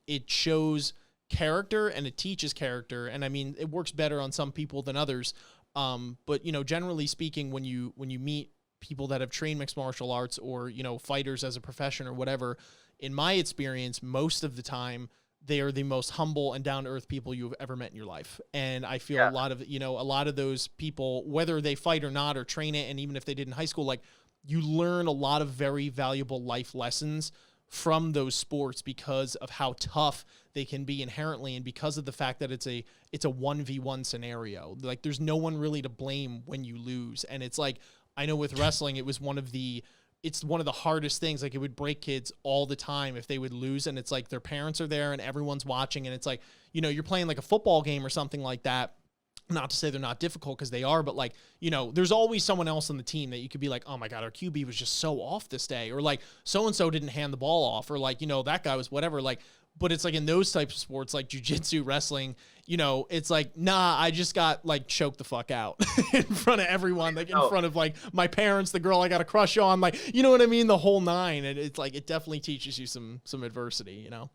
it shows character and it teaches character. And I mean, it works better on some people than others. But generally speaking, when you meet people that have trained mixed martial arts or, fighters as a profession or whatever, in my experience, most of the time, they are the most humble and down-to-earth people you've ever met in your life. And I feel a lot of those people, whether they fight or not, or train it, and even if they did in high school, like you learn a lot of very valuable life lessons from those sports because of how tough they can be inherently, and because of the fact that it's a 1v1 scenario. Like there's no one really to blame when you lose. And it's like, I know with wrestling, it's one of the hardest things. Like it would break kids all the time if they would lose, and it's like their parents are there and everyone's watching, and it's like, you're playing like a football game or something like that, not to say they're not difficult, because they are, but like, you know, there's always someone else on the team that you could be like, oh my God, our QB was just so off this day. Or like so-and-so didn't hand the ball off, or like, you know, that guy was whatever. Like, but it's like in those types of sports, like jiu-jitsu, wrestling, you know, it's like, nah, I just got like choked the fuck out in front of everyone, like in front of like my parents, the girl I got a crush on, like, you know what I mean? The whole nine. And it's like, it definitely teaches you some adversity, you know?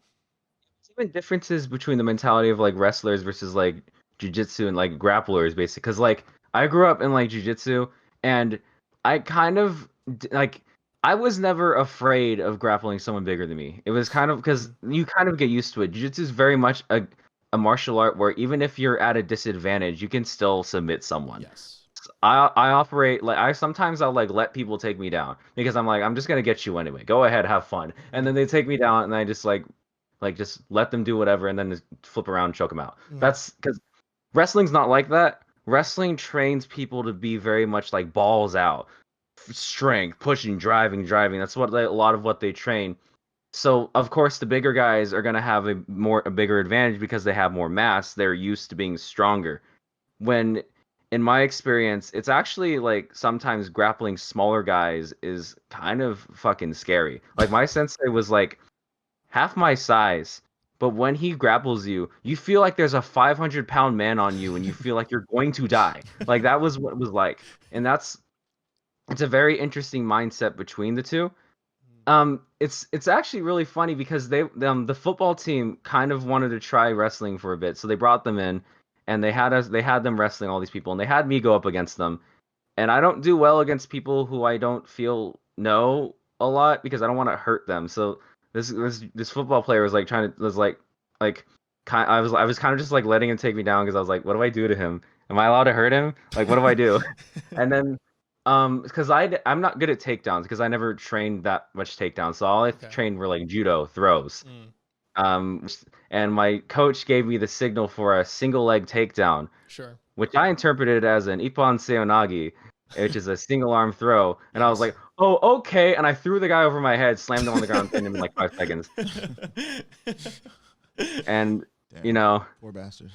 Even differences between the mentality of like wrestlers versus like jujitsu and like grapplers, basically. Because like I grew up in like jujitsu, and I kind of like I was never afraid of grappling someone bigger than me. It was kind of because you kind of get used to it. Jiu-jitsu is very much a martial art where even if you're at a disadvantage, you can still submit someone. Yes. I operate like I'll like let people take me down because I'm like, I'm just gonna get you anyway. Go ahead, have fun. And then they take me down, and I just like just let them do whatever, and then just flip around and choke them out. That's because wrestling's not like that. Wrestling trains people to be very much like balls out, strength, pushing, driving. That's what a lot of what they train. So of course the bigger guys are gonna have a bigger advantage because they have more mass. They're used to being stronger. When in my experience, it's actually like sometimes grappling smaller guys is kind of fucking scary. Like my sensei was like half my size, but when he grapples you, you feel like there's a 500-pound man on you, and you feel like you're going to die. Like that was what it was like, and it's a very interesting mindset between the two. It's actually really funny because the football team kind of wanted to try wrestling for a bit, so they brought them in, and they had them wrestling all these people, and they had me go up against them, and I don't do well against people who I don't feel know a lot because I don't want to hurt them. So this football player was like I was kind of just like letting him take me down because I was like, what do I do to him? Am I allowed to hurt him? Like, what do I do? And then because I'm not good at takedowns because I never trained that much takedowns, so all I trained were like judo throws. And my coach gave me the signal for a single leg takedown, Sure. which I interpreted as an ippon seonagi, which is a single arm throw. And I was like, oh, okay. And I threw the guy over my head, slammed him on the ground, pinned him in like 5 seconds. And, Damn, you know, poor bastard.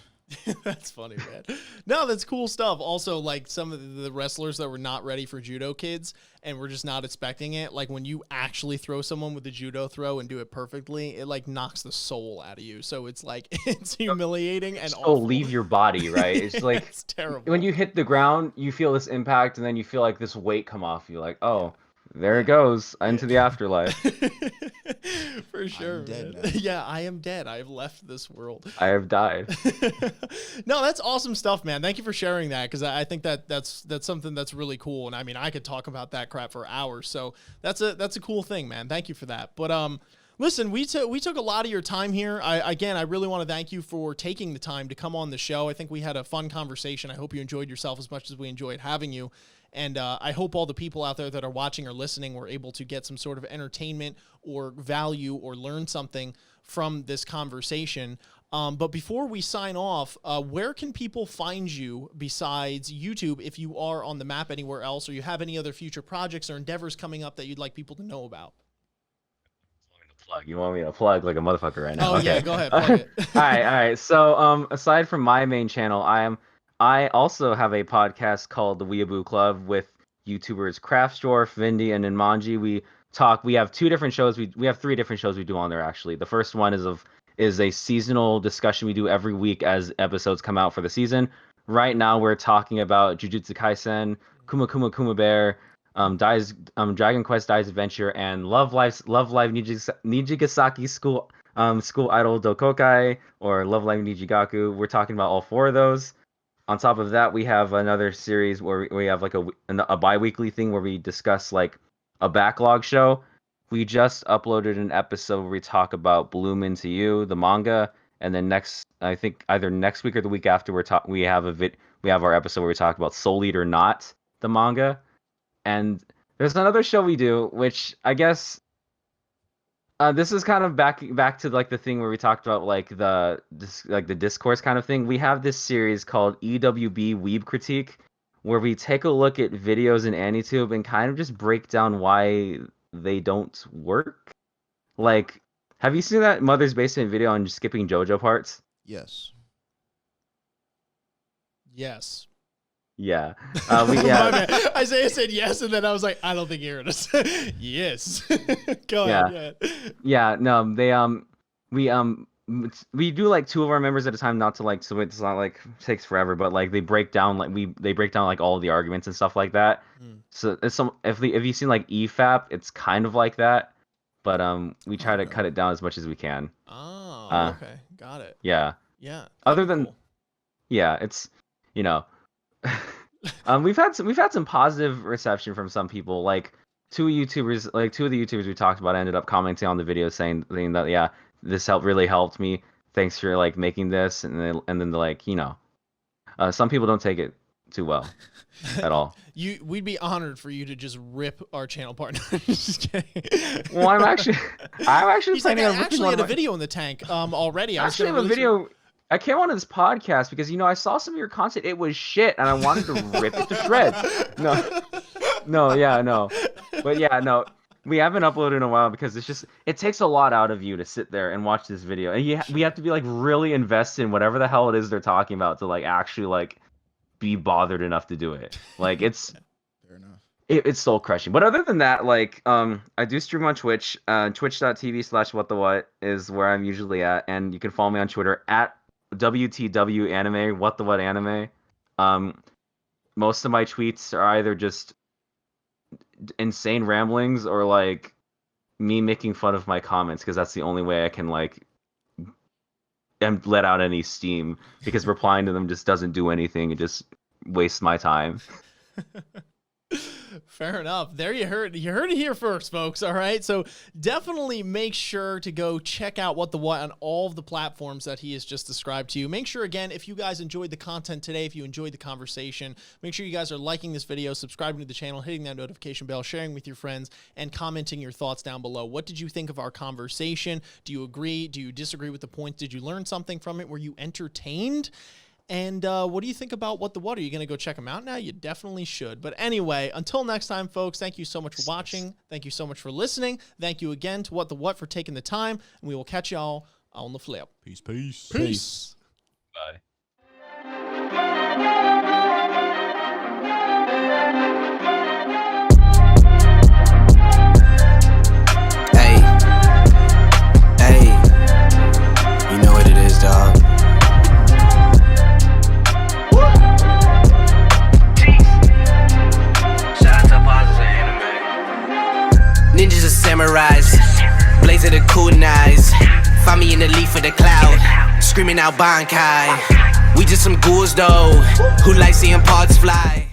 That's funny, man. No, that's cool stuff. Also, like some of the wrestlers that were not ready for judo kids and were just not expecting it. Like when you actually throw someone with a judo throw and do it perfectly, it like knocks the soul out of you. So it's like, it's humiliating and awful. leave your body, right? It's like, it's terrible. When you hit the ground, you feel this impact, and then you feel like this weight come off you. Like, oh, there it goes into the afterlife. For sure, I'm dead man. now. Yeah, I am dead. I have left this world. I have died. No, that's awesome stuff, man. Thank you for sharing that, because I think that's something that's really cool. And I mean, I could talk about that crap for hours. So that's a cool thing, man. Thank you for that. But listen, we took a lot of your time here. I really want to thank you for taking the time to come on the show. I think we had a fun conversation. I hope you enjoyed yourself as much as we enjoyed having you. And I hope all the people out there that are watching or listening were able to get some sort of entertainment or value or learn something from this conversation. But before we sign off, where can people find you besides YouTube if you are on the map anywhere else, or you have any other future projects or endeavors coming up that you'd like people to know about? You want me to plug like a motherfucker right now? Oh, okay. yeah, go ahead. Plug it. all right. So aside from my main channel, I also have a podcast called the Weeaboo Club with YouTubers Craftsdorf, Vindy, and Inmanji. We have 2 different shows. We have 3 different shows we do on there actually. The first one is a seasonal discussion we do every week as episodes come out for the season. Right now we're talking about Jujutsu Kaisen, Kuma Kuma Kuma Bear, Dragon Quest Dies Adventure, and Love Live Nijigasaki School Idol Dokokai, or Love Live Nijigaku. We're talking about all 4 of those. On top of that, we have another series where we have like a bi-weekly thing where we discuss like a backlog show. We just uploaded an episode where we talk about Bloom Into You, the manga, and then I think either next week or the week after we have our episode where we talk about Soul Eater Not, the manga. And there's another show we do, which I guess this is kind of back to like the thing where we talked about like the discourse kind of thing. We have this series called EWB Weeb Critique, where we take a look at videos in AniTube and kind of just break down why they don't work. Like, have you seen that Mother's Basement video on skipping JoJo parts? Yes. Yes. Yeah. My bad. Isaiah said yes, and then I was like, I don't think you heard us. Yes. Go ahead. Yeah. No, we do like 2 of our members at a time, not to like, so it's not like takes forever, but like they break down like all of the arguments and stuff like that. So it's if you've seen like EFAP, it's kind of like that, but we try to cut it down as much as we can. Oh, okay, got it. Yeah. Yeah. Other than, yeah, it's, you know, we've had some positive reception from some people. Like 2 of the YouTubers we talked about ended up commenting on the video saying that, yeah, this really helped me. Thanks for like making this, and then they're like, you know, some people don't take it too well at all. We'd be honored for you to just rip our channel partner. Just kidding. Well, I'm actually He's planning like, on I actually had a video in the tank already. I actually have a video. I came on this podcast because, you know, I saw some of your content. It was shit, and I wanted to rip it to shreds. No. But yeah, no. We haven't uploaded in a while because it takes a lot out of you to sit there and watch this video, and we have to be like really invested in whatever the hell it is they're talking about to like actually like be bothered enough to do it. Like it's Fair enough. It's soul crushing. But other than that, like I do stream on Twitch. Twitch.tv/WatTheWut is where I'm usually at, and you can follow me on Twitter at WTW Anime, WatTheWut Anime. Most of my tweets are either just insane ramblings or like me making fun of my comments, because that's the only way I can like and let out any steam, because replying to them just doesn't do anything. It just wastes my time. Fair enough. There you heard it here first, folks. All right. So definitely make sure to go check out WatTheWut on all of the platforms that he has just described to you. Make sure, again, if you guys enjoyed the content today, if you enjoyed the conversation, make sure you guys are liking this video, subscribing to the channel, hitting that notification bell, sharing with your friends, and commenting your thoughts down below. What did you think of our conversation? Do you agree? Do you disagree with the points? Did you learn something from it? Were you entertained? And what do you think about WatTheWut? Are you going to go check them out now? You definitely should. But anyway, until next time, folks, thank you so much for watching. Thank you so much for listening. Thank you again to WatTheWut for taking the time. And we will catch y'all on the flip. Peace, peace. Peace. Bye. Hey, you know what it is, dog. Ninjas are samurais, blaze of the kunais. Find me in the leaf of the cloud, screaming out Bankai. We just some ghouls though, who like seeing parts fly.